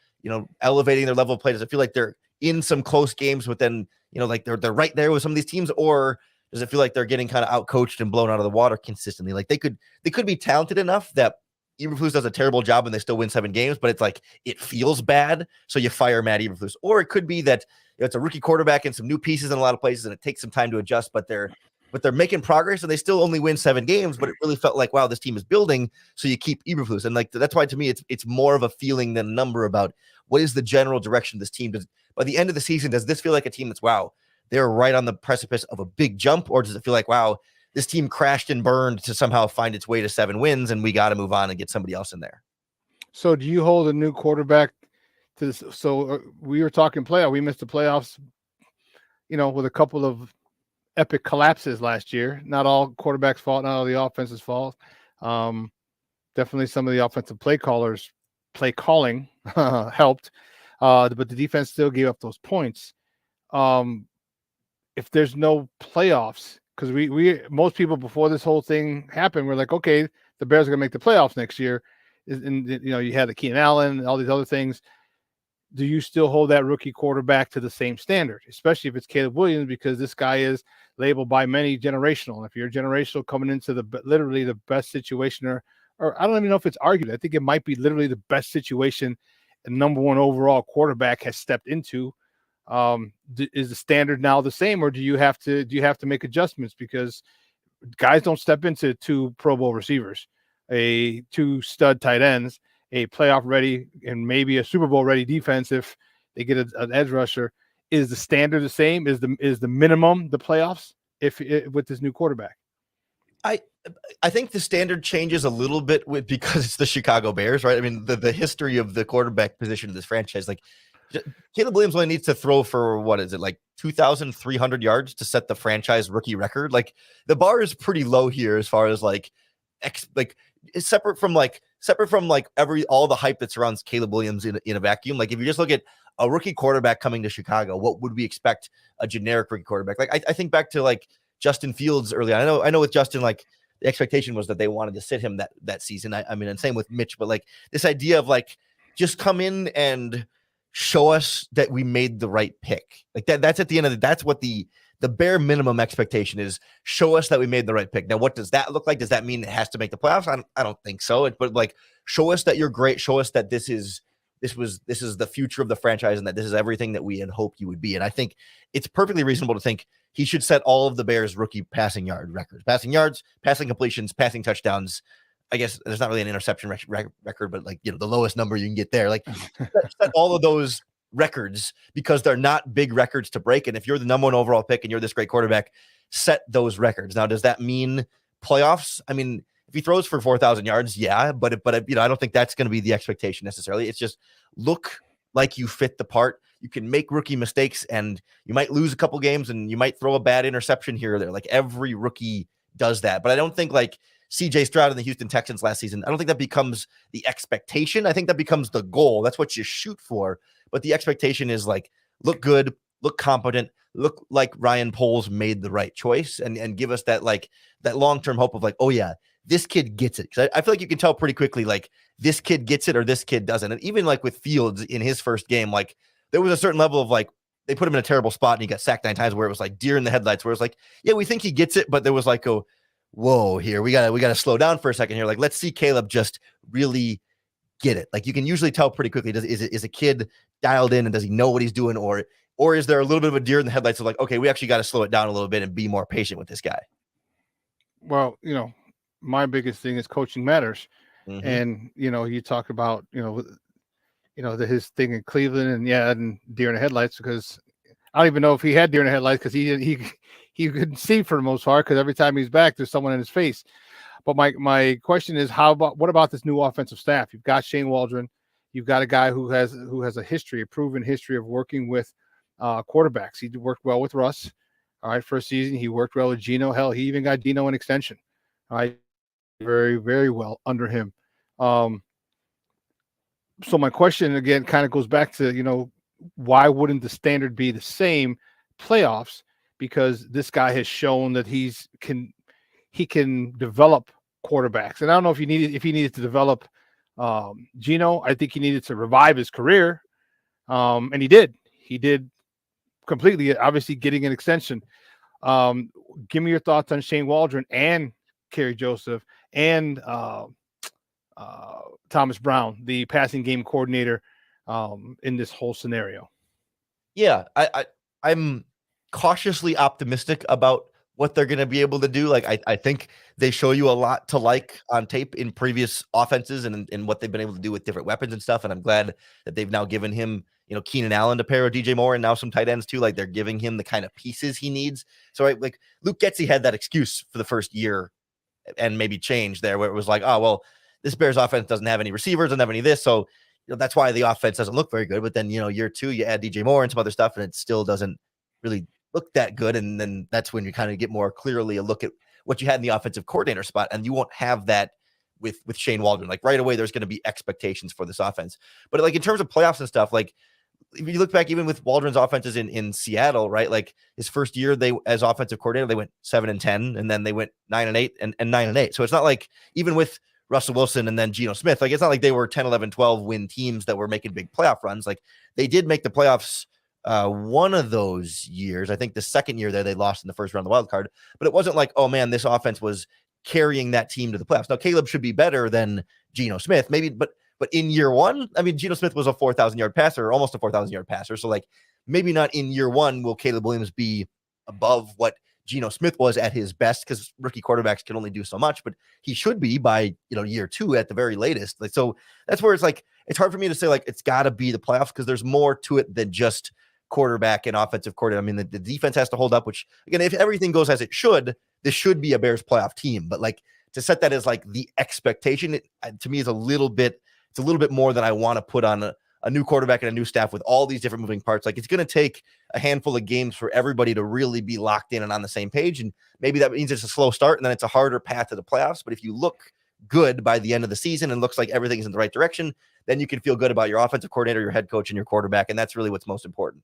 Speaker 20: elevating their level of play? Does it feel like they're in some close games, but then, like they're right there with some of these teams, or does it feel like they're getting kind of out-coached and blown out of the water consistently? Like they could be talented enough that Eberflus does a terrible job and they still win 7 games, but it's like it feels bad, so you fire Matt Eberflus. Or it could be that it's a rookie quarterback and some new pieces in a lot of places, and it takes some time to adjust, but they're making progress and they still only win 7 games, but it really felt like, wow, this team is building, so you keep Eberflus. And like that's why to me it's more of a feeling than a number about what is the general direction of this team. By the end of the season, does this feel like a team that's, wow, they're right on the precipice of a big jump, or does it feel like, wow, this team crashed and burned to somehow find its way to 7 wins and we got to move on and get somebody else in there?
Speaker 5: So do you hold a new quarterback to this? So we were talking playoff. We missed the playoffs, with a couple of epic collapses last year. Not all quarterbacks' fault, not all the offense's fault. Definitely some of the offensive play calling helped, but the defense still gave up those points. If there's no playoffs, because we most people before this whole thing happened, we're like, okay, the Bears are gonna make the playoffs next year. And you had the Keenan Allen and all these other things. Do you still hold that rookie quarterback to the same standard, especially if it's Caleb Williams, because this guy is labeled by many generational? And if you're generational coming into literally the best situation, or I don't even know if it's argued. I think it might be literally the best situation the number 1 overall quarterback has stepped into. Is the standard now the same, or do you have to make adjustments because guys don't step into 2 Pro Bowl receivers, 2 stud tight ends, a playoff ready and maybe a Super Bowl ready defense if they get an edge rusher? Is the standard the same? Is the minimum the playoffs with this new quarterback?
Speaker 20: I think the standard changes a little bit because it's the Chicago Bears, right? I mean, the history of the quarterback position of this franchise, like Caleb Williams only needs to throw for, what is it, like 2,300 yards to set the franchise rookie record. Like the bar is pretty low here as far as it's separate from all the hype that surrounds Caleb Williams in a vacuum. Like if you just look at a rookie quarterback coming to Chicago, what would we expect a generic rookie quarterback? Like I think back to like Justin Fields early on. I know with Justin, like the expectation was that they wanted to sit him that season. I mean, and same with Mitch, but like this idea of like just come in and show us that we made the right pick. Like that's at the end of that's what the bare minimum expectation is. Show us that we made the right pick. Now, what does that look like? Does that mean it has to make the playoffs? I don't think so. But like, show us that you're great. Show us that this is the future of the franchise and that this is everything that we had hoped you would be. And I think it's perfectly reasonable to think he should set all of the Bears rookie passing yard records, passing yards, passing completions, passing touchdowns, I guess there's not really an interception record, but like, the lowest number you can get there. Like set all of those records because they're not big records to break. And if you're the number 1 overall pick and you're this great quarterback, set those records. Now, does that mean playoffs? I mean, if he throws for 4,000 yards, yeah, but I don't think that's going to be the expectation necessarily. It's just look like you fit the part. You can make rookie mistakes and you might lose a couple games and you might throw a bad interception here or there. Like every rookie does that. But I don't think like CJ Stroud and the Houston Texans last season, I don't think that becomes the expectation. I think that becomes the goal. That's what you shoot for. But the expectation is like, look good, look competent, look like Ryan Poles made the right choice and give us that like that long-term hope of like, oh yeah, this kid gets it. Because I feel like you can tell pretty quickly, like this kid gets it or this kid doesn't. And even like with Fields in his first game, like there was a certain level of like, they put him in a terrible spot and he got sacked 9 times where it was like deer in the headlights, where it's like, yeah, we think he gets it. But there was like, oh, whoa, here, we gotta slow down for a second here. Like, let's see Caleb just really get it. Like you can usually tell pretty quickly, is a kid dialed in and does he know what he's doing? Or is there a little bit of a deer in the headlights of like, okay, we actually got to slow it down a little bit and be more patient with this guy?
Speaker 5: Well, my biggest thing is coaching matters.
Speaker 20: Mm-hmm.
Speaker 5: And, you talk about, his thing in Cleveland and deer in the headlights, because I don't even know if he had deer in the headlights because he couldn't see for the most part because every time he's back, there's someone in his face. But my question is, what about this new offensive staff? You've got Shane Waldron. You've got a guy who has a proven history of working with quarterbacks. He worked well with Russ. All right, first season, he worked well with Geno. Hell, he even got Dino an extension. All right, very, very well under him. So my question again kind of goes back to, why wouldn't the standard be the same playoffs? Because this guy has shown that he can develop quarterbacks. And I don't know if he needed to develop Geno. I think he needed to revive his career. And he did. He did completely, obviously getting an extension. Give me your thoughts on Shane Waldron and Kerry Joseph and Thomas Brown, the passing game coordinator, in this whole scenario.
Speaker 20: Yeah, I'm cautiously optimistic about what they're going to be able to do. Like, I think they show you a lot to like on tape in previous offenses and what they've been able to do with different weapons and stuff. And I'm glad that they've now given him, Keenan Allen to pair with DJ Moore and now some tight ends too. Like they're giving him the kind of pieces he needs. So like Luke Getsy had that excuse for the first year and maybe change there where it was like, oh, well, this Bears offense doesn't have any receivers, doesn't have any of this. So that's why the offense doesn't look very good. But then, year 2, you add DJ Moore and some other stuff and it still doesn't really look that good. And then that's when you kind of get more clearly a look at what you had in the offensive coordinator spot. And you won't have that with Shane Waldron. Like right away, there's going to be expectations for this offense. But like in terms of playoffs and stuff, like if you look back, even with Waldron's offenses in Seattle, right? Like his first year, they as offensive coordinator, they went 7-10, and then they went 9-8 and 9-8. So it's not like even with Russell Wilson and then Geno Smith, like it's not like they were 10, 11, 12 win teams that were making big playoff runs. Like they did make the playoffs one of those years. I think the second year there they lost in the first round of the wild card, but it wasn't like, oh man, this offense was carrying that team to the playoffs. Now Caleb should be better than Geno Smith, maybe, but in year 1, I mean, Geno Smith was a 4,000-yard passer, almost a 4,000-yard passer. So like maybe not in year 1 will Caleb Williams be above what Geno Smith was at his best, because rookie quarterbacks can only do so much, but he should be by year 2 at the very latest. Like, so that's where it's like it's hard for me to say like it's got to be the playoffs, because there's more to it than just quarterback and offensive coordinator. I mean, the defense has to hold up, which again, if everything goes as it should, this should be a Bears playoff team. But like to set that as like the expectation, to me is a little bit more than I want to put on a new quarterback and a new staff with all these different moving parts. Like it's going to take a handful of games for everybody to really be locked in and on the same page. And maybe that means it's a slow start and then it's a harder path to the playoffs. But if you look good by the end of the season and looks like everything's in the right direction, then you can feel good about your offensive coordinator, your head coach, and your quarterback. And that's really what's most important.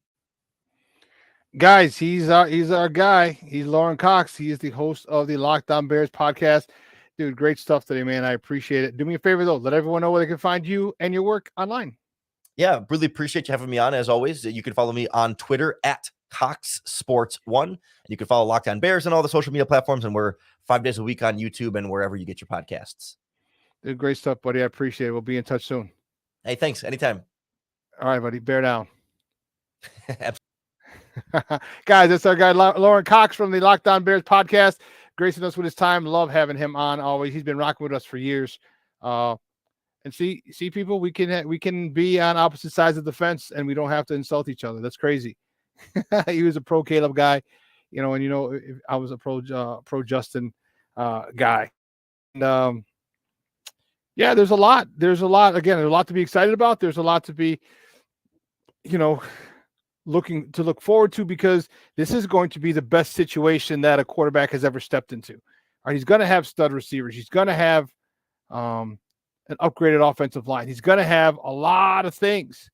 Speaker 5: Guys, he's our guy. He's Lorin Cox. He is the host of the Locked On Bears podcast. Dude, great stuff today, man. I appreciate it. Do me a favor, though. Let everyone know where they can find you and your work online.
Speaker 20: Yeah, really appreciate you having me on. As always, you can follow me on Twitter at CoxSports1. And you can follow Locked On Bears on all the social media platforms. And we're 5 days a week on YouTube and wherever you get your podcasts.
Speaker 5: Dude, great stuff, buddy. I appreciate it. We'll be in touch soon.
Speaker 20: Hey, thanks. Anytime.
Speaker 5: All right, buddy. Bear down. Guys, that's our guy, Lorin Cox from the Locked On Bears podcast. gracing us with his time. Love having him on always. He's been rocking with us for years. And see people, we can be on opposite sides of the fence and we don't have to insult each other. That's crazy. He was a pro Caleb guy, and I was a pro Justin guy. And there's a lot. Again, there's a lot to be excited about. There's a lot to be, look forward to, because this is going to be the best situation that a quarterback has ever stepped into. All right, he's going to have stud receivers. He's going to have an upgraded offensive line. He's going to have a lot of things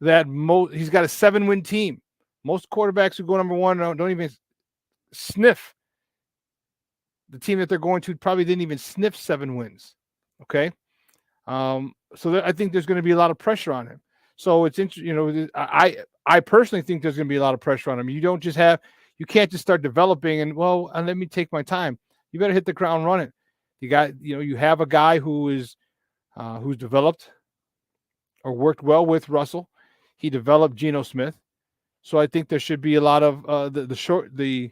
Speaker 5: that he's got a 7-win team. Most quarterbacks who go number one don't even sniff. The team that they're going to probably didn't even sniff 7 wins. Okay. So I think there's going to be a lot of pressure on him. So it's interesting. I personally think there's going to be a lot of pressure on him. You can't just start developing and let me take my time. You better hit the ground running. You have a guy who's developed or worked well with Russell. He developed Geno Smith. So I think there should be a lot of the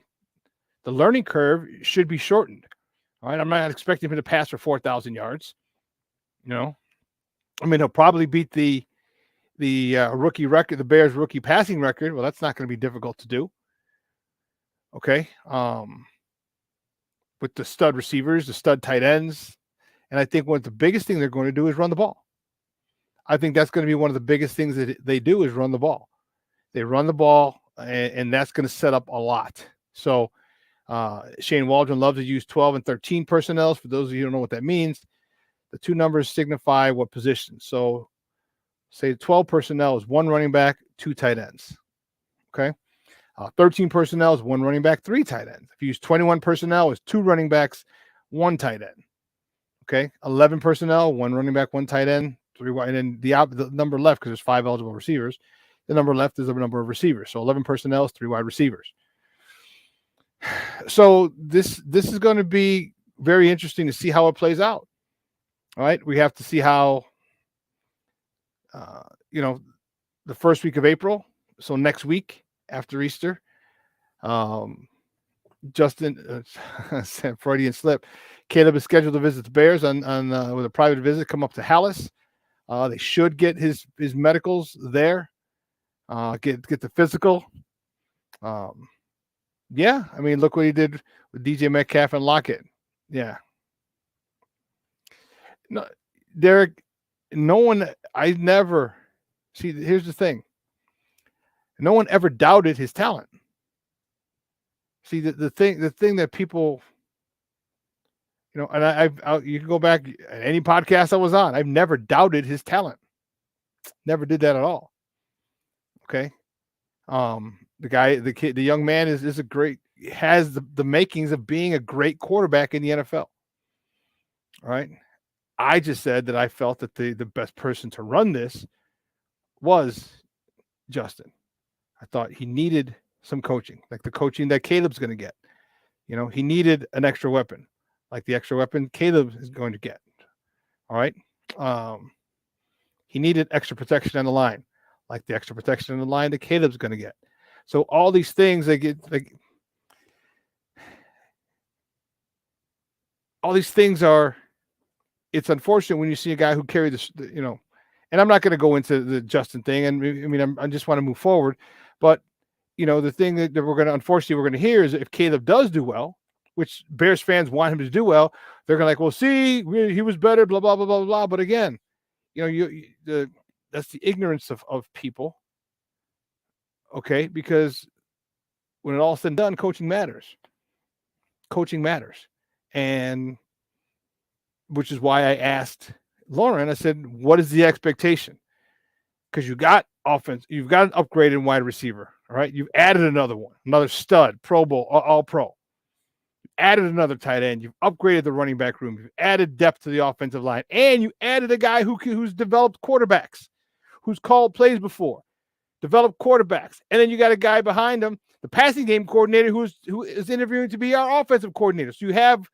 Speaker 5: learning curve should be shortened. All right. I'm not expecting him to pass for 4,000 yards. He'll probably beat the rookie record, the Bears rookie passing record. Well, that's not going to be difficult to do. Okay. With the stud receivers, the stud tight ends. And I think the biggest thing they're going to do is run the ball. I think that's going to be one of the biggest things that they do is run the ball. They run the ball, and that's going to set up a lot. So Shane Waldron loves to use 12 and 13 personnel. For those of you who don't know what that means, the two numbers signify what position. So say 12 personnel is 1 running back, 2 tight ends. Okay. 13 personnel is 1 running back, 3 tight ends. If you use 21 personnel, is 2 running backs, 1 tight end. Okay. 11 personnel, 1 running back, 1 tight end, 3 wide. And then the number left, because there's 5 eligible receivers, the number left is the number of receivers. So 11 personnel is 3 wide receivers. So this is going to be very interesting to see how it plays out. All right. We have to see how, the first week of April. So next week after Easter, Justin, Freudian slip. Caleb is scheduled to visit the Bears on with a private visit, come up to Hallis. They should get his medicals there. Get the physical. Look what he did with DJ Metcalf and Lockett. Yeah. No, Derek, here's the thing. No one ever doubted his talent. See, the thing that people, and you can go back at any podcast I was on, I've never doubted his talent. Never did that at all. Okay. The young man has the makings of being a great quarterback in the NFL. All right. I just said that I felt that the best person to run this was Justin. I thought he needed some coaching, like the coaching that Caleb's going to get. He needed an extra weapon, like the extra weapon Caleb is going to get. All right. He needed extra protection on the line, like the extra protection on the line that Caleb's going to get. So all these things it's unfortunate when you see a guy who carried this, and I'm not going to go into the Justin thing. And I just want to move forward, but the thing that we're going to hear is if Caleb does do well, which Bears fans want him to do well, they're going to see, he was better, blah, blah, blah, blah, blah. But again, that's the ignorance of people. Okay. Because when it all said and done, coaching matters. And which is why I asked Lorin, I said, what is the expectation? Because you got offense, you've got an upgraded wide receiver. All right. You've added another stud, Pro Bowl, all pro. You added another tight end. You've upgraded the running back room. You've added depth to the offensive line. And you added a guy who's developed quarterbacks, who's called plays before, developed quarterbacks. And then you got a guy behind him, the passing game coordinator, who is interviewing to be our offensive coordinator. So you have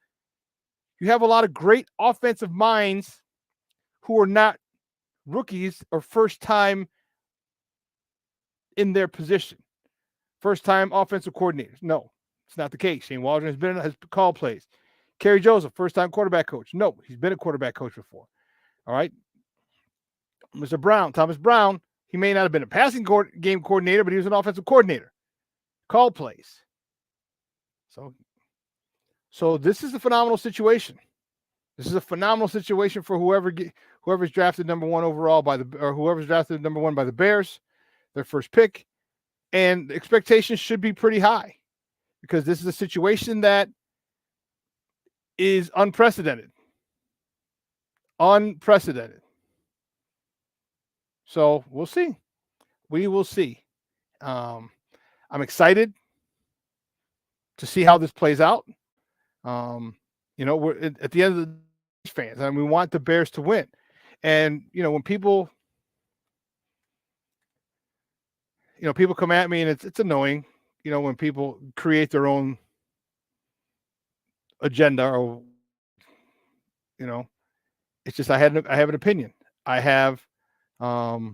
Speaker 5: a lot of great offensive minds who are not rookies or first time in their position, first time offensive coordinators. No, It's not the case. Shane Waldron has called plays. Kerry Joseph, first-time quarterback coach. No, he's been a quarterback coach before. All right. Mr. Brown, Thomas Brown, he may not have been a passing game coordinator, but he was an offensive coordinator. Call plays. So this is a phenomenal situation. This is a phenomenal situation for whoever's drafted number one overall whoever's drafted number one by the Bears, their first pick. And the expectations should be pretty high because this is a situation that is unprecedented. Unprecedented. So we'll see. We will see. I'm excited to see how this plays out. We're at the end of the fans, and we want the Bears to win. And when people, people come at me, and it's annoying, when people create their own agenda, or it's just I have an opinion. I have you're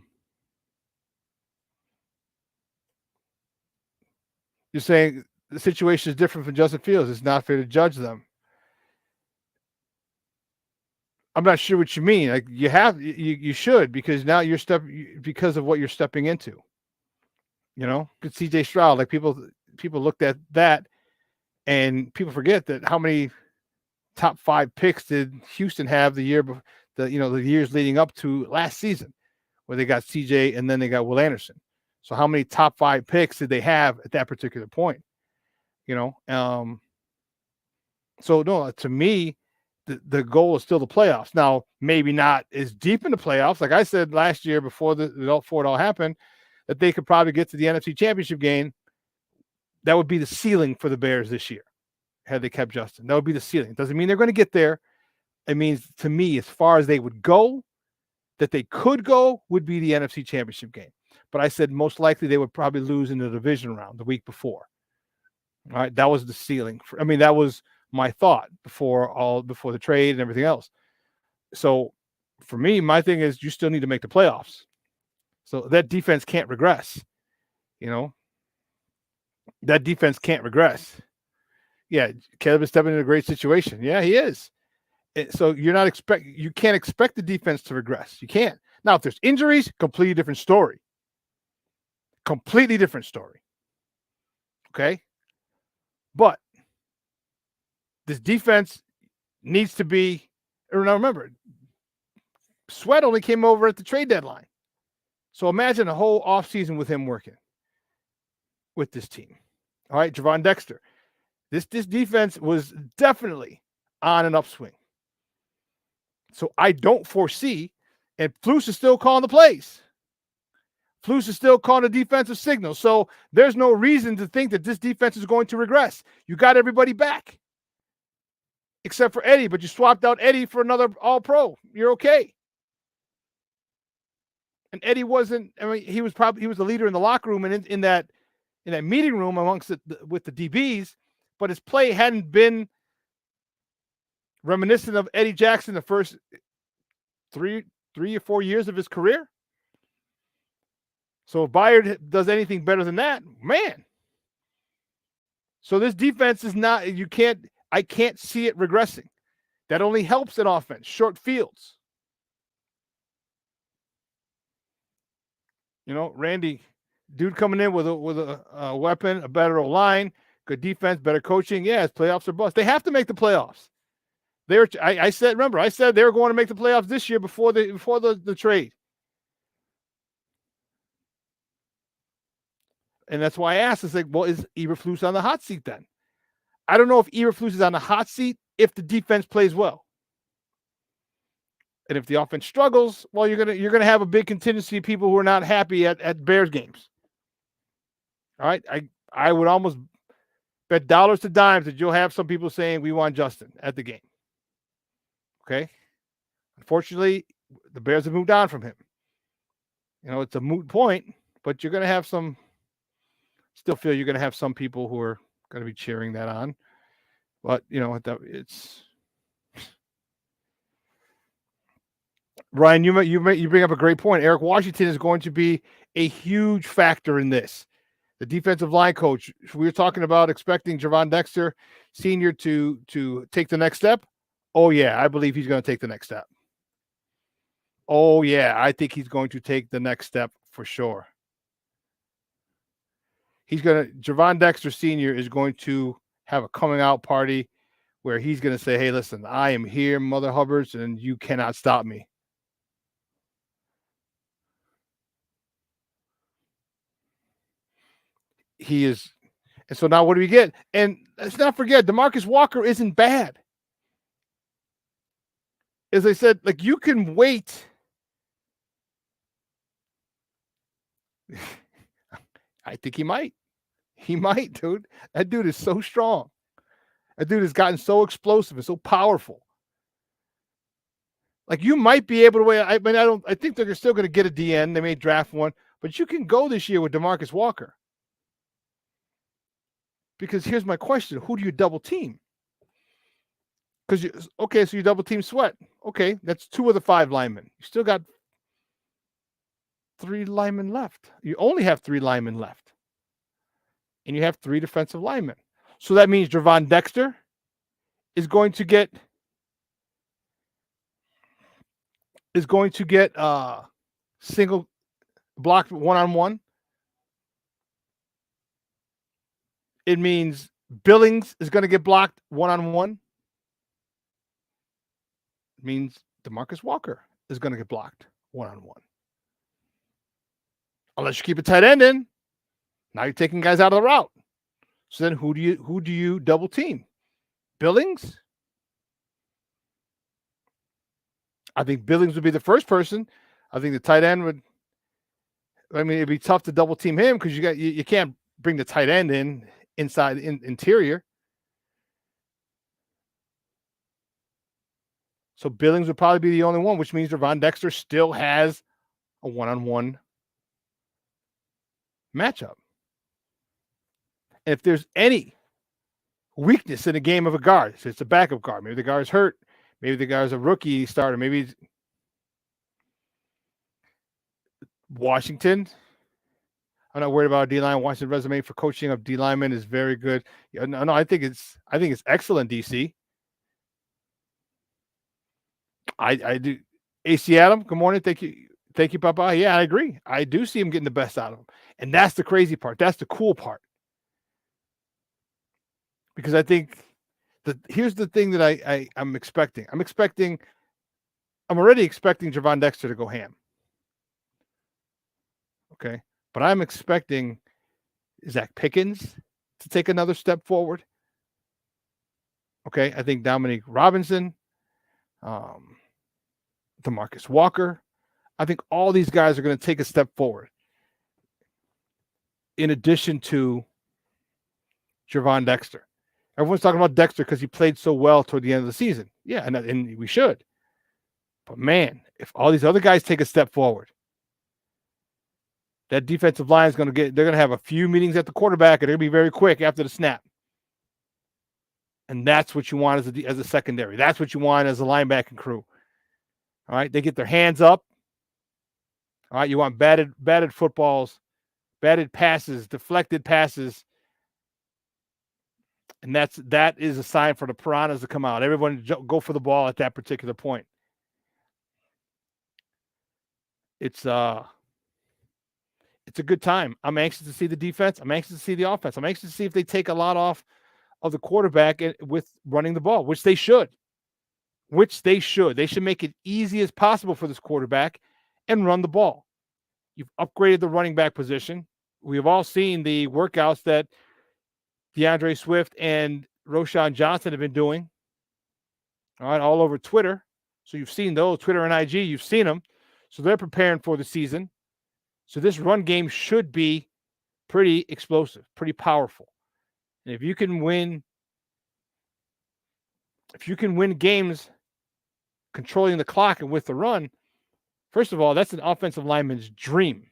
Speaker 5: saying the situation is different from Justin Fields. It's not fair to judge them. I'm not sure what you mean. Like you should, because now because of what you're stepping into. It's CJ Stroud. Like people looked at that, and people forget that how many top 5 picks did Houston have the years leading up to last season, where they got CJ and then they got Will Anderson. So how many top 5 picks did they have at that particular point? So no, to me, the goal is still the playoffs. Now, maybe not as deep in the playoffs. Like I said last year before it all happened, that they could probably get to the NFC Championship game. That would be the ceiling for the Bears this year, had they kept Justin. That would be the ceiling. It doesn't mean they're going to get there. It means, to me, as far as they would go, that they could go, would be the NFC Championship game. But I said most likely they would probably lose in the division round the week before. All right, that was the ceiling. That was my thought before the trade and everything else. So for me, my thing is you still need to make the playoffs. So that defense can't regress. That defense can't regress. Yeah, Caleb is stepping into a great situation. Yeah, he is. So you can't expect the defense to regress. You can't. Now, if there's injuries, completely different story. Completely different story. Okay? But this defense needs to be, now remember, Sweat only came over at the trade deadline. So imagine a whole offseason with him working with this team. All right, Javon Dexter. This defense was definitely on an upswing. So I don't foresee, and Flus is still calling the plays. Flus is still calling a defensive signal. So there's no reason to think that this defense is going to regress. You got everybody back. Except for Eddie, but you swapped out Eddie for another All-Pro. You're okay. And Eddie wasn't, he was the leader in the locker room and in that meeting room with the DBs, but his play hadn't been reminiscent of Eddie Jackson the first three or 4 years of his career. So if Byard does anything better than that, man. So this defense is not, I can't see it regressing. That only helps in offense, short fields. Randy, dude coming in with a weapon, a better O-line, good defense, better coaching. Yeah, it's playoffs or bust. They have to make the playoffs. I said they were going to make the playoffs this year before the trade. And that's why I asked, it's like, well, is Eberflus on the hot seat then? I don't know if Eberflus is on the hot seat if the defense plays well. And if the offense struggles, well, you're gonna have a big contingency of people who are not happy at Bears games. All right. I would almost bet dollars to dimes that you'll have some people saying we want Justin at the game. Okay. Unfortunately, the Bears have moved on from him. It's a moot point, but you're gonna have some people who are going to be cheering that on. But, it's Ryan, you bring up a great point. Eric Washington is going to be a huge factor in this. the defensive line coach. We were talking about expecting Gervon Dexter Sr. to take the next step. Oh, yeah, I believe he's going to take the next step. Oh, yeah, I think he's going to take the next step for sure. Gervon Dexter Sr. is going to have a coming out party where he's going to say, hey, listen, I am here, Mother Hubbards, and you cannot stop me. He is. And so now what do we get? And let's not forget, DeMarcus Walker isn't bad. As I said, like, you can wait. I think he might. He might, dude. That dude is so strong. That dude has gotten so explosive and so powerful. Like, you might be able to wait. I think they're still going to get a DN. They may draft one, but you can go this year with DeMarcus Walker. Because here's my question. Who do you double team? So you double team Sweat. Okay, that's 2 of the 5 linemen. You still got 3 linemen left. You only have 3 linemen left. And you have 3 defensive linemen. So that means Gervon Dexter is going to get single blocked one-on-one. It means Billings is going to get blocked one-on-one. It means DeMarcus Walker is going to get blocked one-on-one. Unless you keep a tight end in. Now you're taking guys out of the route. So then who do you double team? Billings? I think Billings would be the first person. I think the tight end would. I mean, it'd be tough to double team him because you can't bring the tight end inside interior. So Billings would probably be the only one, which means Gervon Dexter still has a one-on-one matchup. And if there's any weakness in a game of a guard, so it's a backup guard. Maybe the guard's hurt. Maybe the guy's a rookie starter. Maybe he's Washington. I'm not worried about D-line. Washington's resume for coaching of D-linemen is very good. No, I think it's excellent, DC. I do. AC Adam, good morning. Thank you, Papa. Yeah, I agree. I do see him getting the best out of him. And that's the crazy part. That's the cool part. Because I think here's the thing that I'm expecting. I'm already expecting Gervon Dexter to go ham. Okay. But I'm expecting Zach Pickens to take another step forward. Okay. I think Dominique Robinson, DeMarcus Walker. I think all these guys are going to take a step forward. In addition to Gervon Dexter. Everyone's talking about Dexter because he played so well toward the end of the season. Yeah, and we should. But man, if all these other guys take a step forward, that defensive line is they're going to have a few meetings at the quarterback, and they're going to be very quick after the snap. And that's what you want as a secondary. That's what you want as a linebacking crew. All right, they get their hands up. All right, you want batted footballs, batted passes, deflected passes. And that is a sign for the Piranhas to come out. Everyone go for the ball at that particular point. It's a good time. I'm anxious to see the defense. I'm anxious to see the offense. I'm anxious to see if they take a lot off of the quarterback with running the ball, which they should. They should make it easy as possible for this quarterback and run the ball. You've upgraded the running back position. We've all seen the workouts that DeAndre Swift and Roschon Johnson have been doing, all right, all over Twitter. So you've seen those, Twitter and IG, you've seen them. So they're preparing for the season. So this run game should be pretty explosive, pretty powerful. And if you can win games controlling the clock and with the run, first of all, that's an offensive lineman's dream.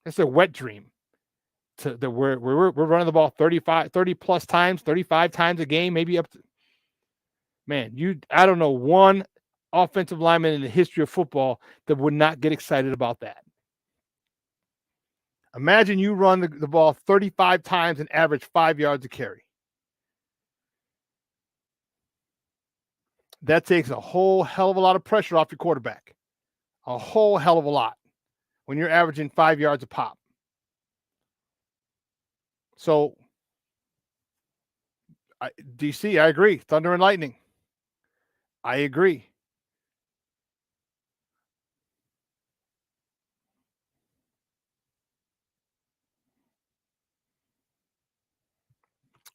Speaker 5: That's their wet dream. We're running the ball 30 plus times, 35 times a game, maybe up to, man, I don't know one offensive lineman in the history of football that would not get excited about that. Imagine you run the ball 35 times and average 5 yards a carry. That takes a whole hell of a lot of pressure off your quarterback. A whole hell of a lot when you're averaging 5 yards a pop. So, DC, I agree. Thunder and lightning. I agree.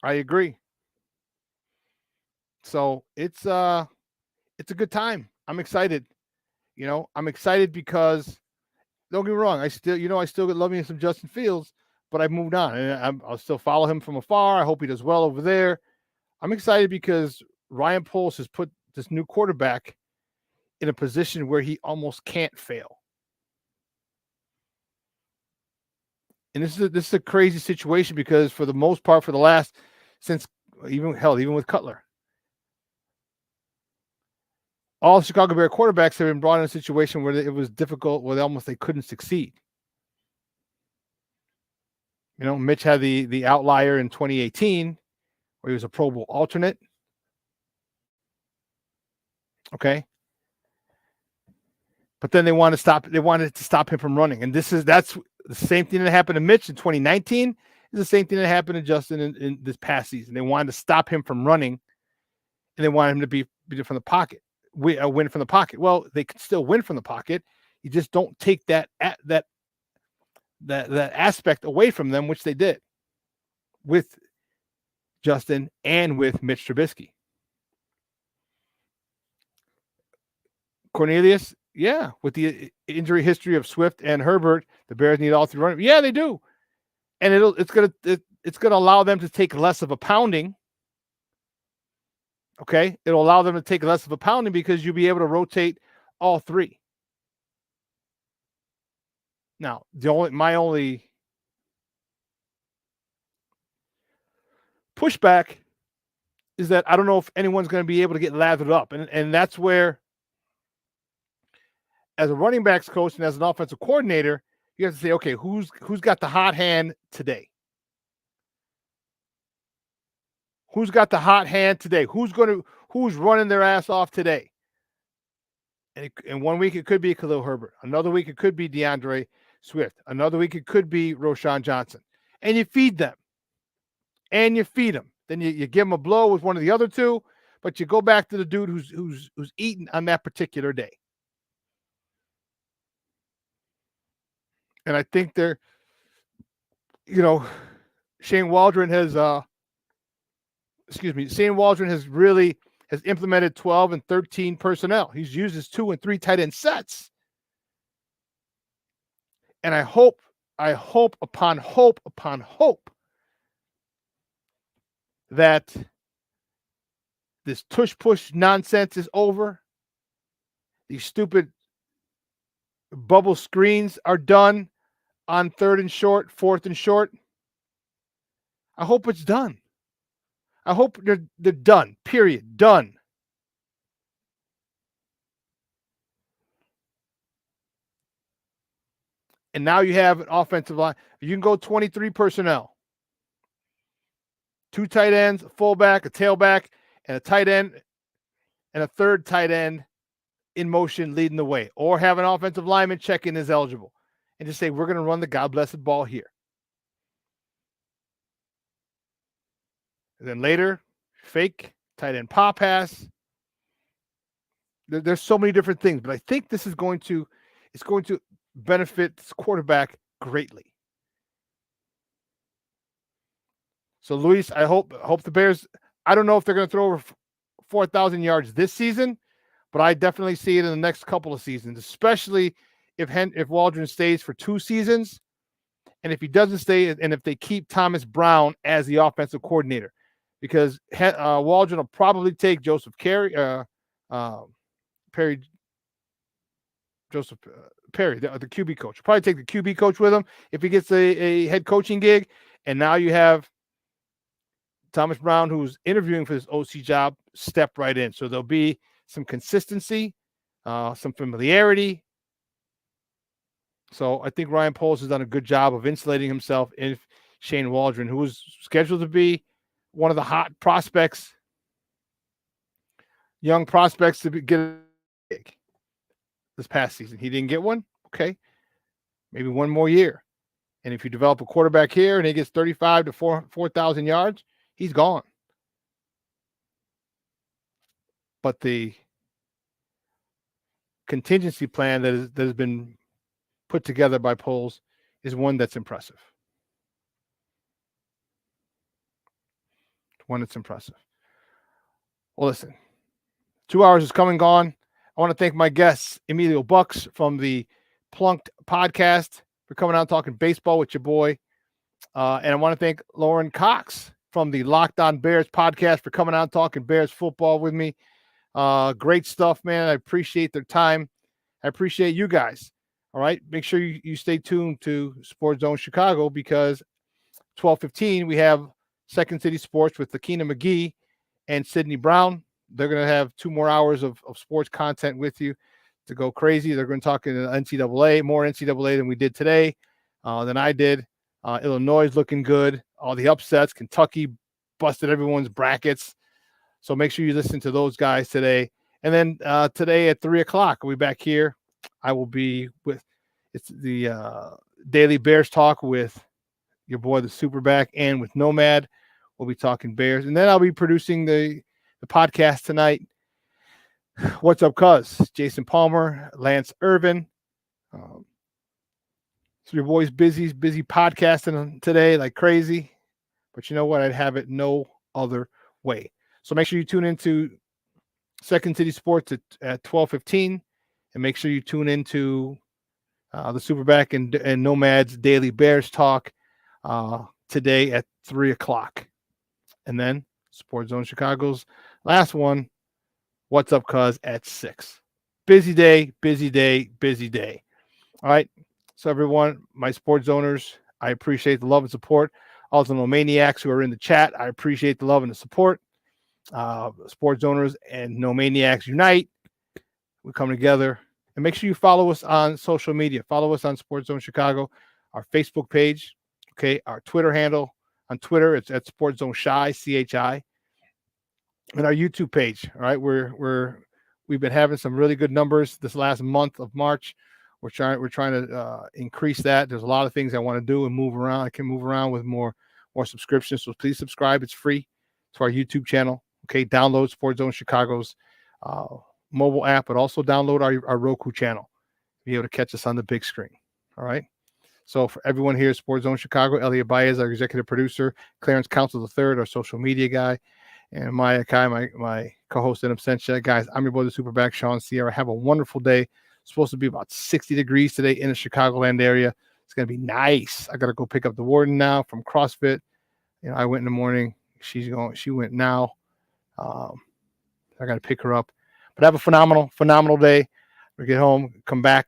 Speaker 5: I agree. So it's a good time. I'm excited. You know, I'm excited because don't get me wrong. I still love me some Justin Fields, but I've moved on and I'll still follow him from afar. I hope he does well over there. I'm excited because Ryan Poles has put this new quarterback in a position where he almost can't fail. And this is a crazy situation because for the most part, for the last even with Cutler, all Chicago Bear quarterbacks have been brought in a situation where it was difficult, where they couldn't succeed. You know, Mitch had the outlier in 2018 where he was a Pro Bowl alternate. Okay. But then they wanted to stop him from running. And that's the same thing that happened to Mitch in 2019. Is the same thing that happened to Justin in this past season. They wanted to stop him from running, and they wanted him to be from the pocket, win from the pocket. Well, they can still win from the pocket. You just don't take that aspect away from them, which they did with Justin and with Mitch Trubisky. Cornelius, yeah, with the injury history of Swift and Herbert, the Bears need all three running. Yeah, they do. And it's gonna allow them to take less of a pounding. Okay, it'll allow them to take less of a pounding because you'll be able to rotate all three. Now, my only pushback is that I don't know if anyone's going to be able to get lathered up, and that's where, as a running backs coach and as an offensive coordinator, you have to say, okay, who's got the hot hand today? Who's got the hot hand today? Who's running their ass off today? And 1 week it could be Khalil Herbert. Another week it could be DeAndre Swift. Another week it could be Roshan Johnson. And you feed them. And you feed them. Then you give them a blow with one of the other two, but you go back to the dude who's eating on that particular day. And I think Shane Waldron has implemented 12 and 13 personnel. He's used his 2 and 3 tight end sets. And I hope upon hope that this tush-push nonsense is over. These stupid bubble screens are done on 3rd and short, 4th and short. I hope it's done. I hope they're done. Period. Done. And now you have an offensive line. You can go 23 personnel. 2 tight ends, a fullback, a tailback, and a tight end, and a third tight end in motion leading the way. Or have an offensive lineman check in as eligible. And just say, we're going to run the God-blessed ball here. And then later, fake tight end pop pass. There's so many different things, but I think this is going to benefit this quarterback greatly. So, Luis, I hope the Bears, I don't know if they're going to throw over 4,000 yards this season, but I definitely see it in the next couple of seasons, especially if Waldron stays for 2 seasons, and if he doesn't stay, and if they keep Thomas Brown as the offensive coordinator, because Waldron will probably take Joseph Perry, the QB coach. He'll probably take the QB coach with him if he gets a head coaching gig, and now you have Thomas Brown, who's interviewing for this OC job, step right in. So there'll be some consistency, some familiarity. So I think Ryan Poles has done a good job of insulating himself in Shane Waldron, who was scheduled to be one of the hot prospects, young prospects to get a gig this past season. He didn't get one. Okay. Maybe one more year. And if you develop a quarterback here and he gets 35 to 4,000 yards, he's gone. But the contingency plan that has been put together by Poles is one that's impressive. One that's impressive. Well, listen, 2 hours is come and gone. I want to thank my guests, Emilio Bucks from the Plunked podcast, for coming out and talking baseball with your boy. And I want to thank Lorin Cox from the Locked On Bears podcast for coming out and talking Bears football with me. Great stuff, man. I appreciate their time. I appreciate you guys. All right. Make sure you stay tuned to Sports Zone Chicago, because 12:15 we have Second City Sports with Lakina McGee and Sydney Brown. They're going to have 2 more hours of sports content with you to go crazy. They're going to talk in NCAA, more NCAA than we did today, than I did. Illinois is looking good. All the upsets. Kentucky busted everyone's brackets. So make sure you listen to those guys today. And then today at 3 o'clock, we'll be back here. I will be with the Daily Bears Talk with your boy, the Superback, and with Nomad. We'll be talking Bears. And then I'll be producing the podcast tonight. What's up, cuz? Jason Palmer, Lance Irvin. So your boy's busy podcasting today like crazy. But you know what? I'd have it no other way. So make sure you tune into Second City Sports at 12:15. And make sure you tune into the Superback and Nomad's Daily Bears Talk today at 3 o'clock. And then Sports Zone Chicago's last one, What's Up, Cuz, at 6. Busy day, busy day, busy day. All right. So everyone, my sports owners, I appreciate the love and support. Also, no maniacs who are in the chat, I appreciate the love and the support. Sports owners and no maniacs unite. We come together. And make sure you follow us on social media. Follow us on Sports Zone Chicago, our Facebook page, okay, our Twitter handle. On Twitter, it's at Sports Zone Chi, CHI, and our YouTube page. All right, we've been having some really good numbers this last month of March. We're trying to increase that. There's a lot of things I want to do and move around. I can move around with more subscriptions. So please subscribe. It's free to our YouTube channel. Okay, download Sports Zone Chicago's mobile app, but also download our Roku channel. Be able to catch us on the big screen. All right. So for everyone here at Sports Zone Chicago, Elliot Baez, our executive producer, Clarence Council III, our social media guy, and Maya Kai, my co-host in absentia. Guys, I'm your boy, the Superback, Shawn Sierra. Have a wonderful day. It's supposed to be about 60 degrees today in the Chicagoland area. It's going to be nice. I got to go pick up the warden now from CrossFit. You know, I went in the morning. She went now. I got to pick her up. But have a phenomenal day. We get home, come back,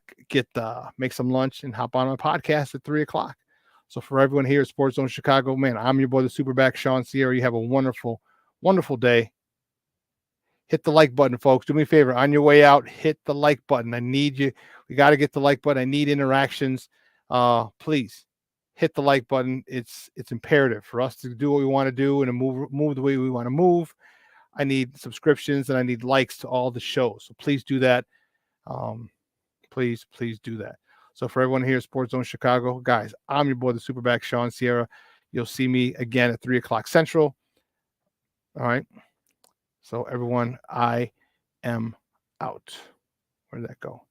Speaker 5: make some lunch, and hop on my podcast at 3 o'clock. So for everyone here at Sports Zone Chicago, man, I'm your boy, the Superback, Shawn Sierra. You have a wonderful, wonderful day. Hit the like button, folks. Do me a favor. On your way out, hit the like button. I need you. We got to get the like button. I need interactions. Please hit the like button. It's imperative for us to do what we want to do and to move the way we want to move. I need subscriptions and I need likes to all the shows. So please do that. Please do that. So for everyone here at Sports Zone Chicago, guys, I'm your boy, the Superback, Shawn Sierra. You'll see me again at 3 o'clock Central. All right. So everyone, I am out. Where did that go?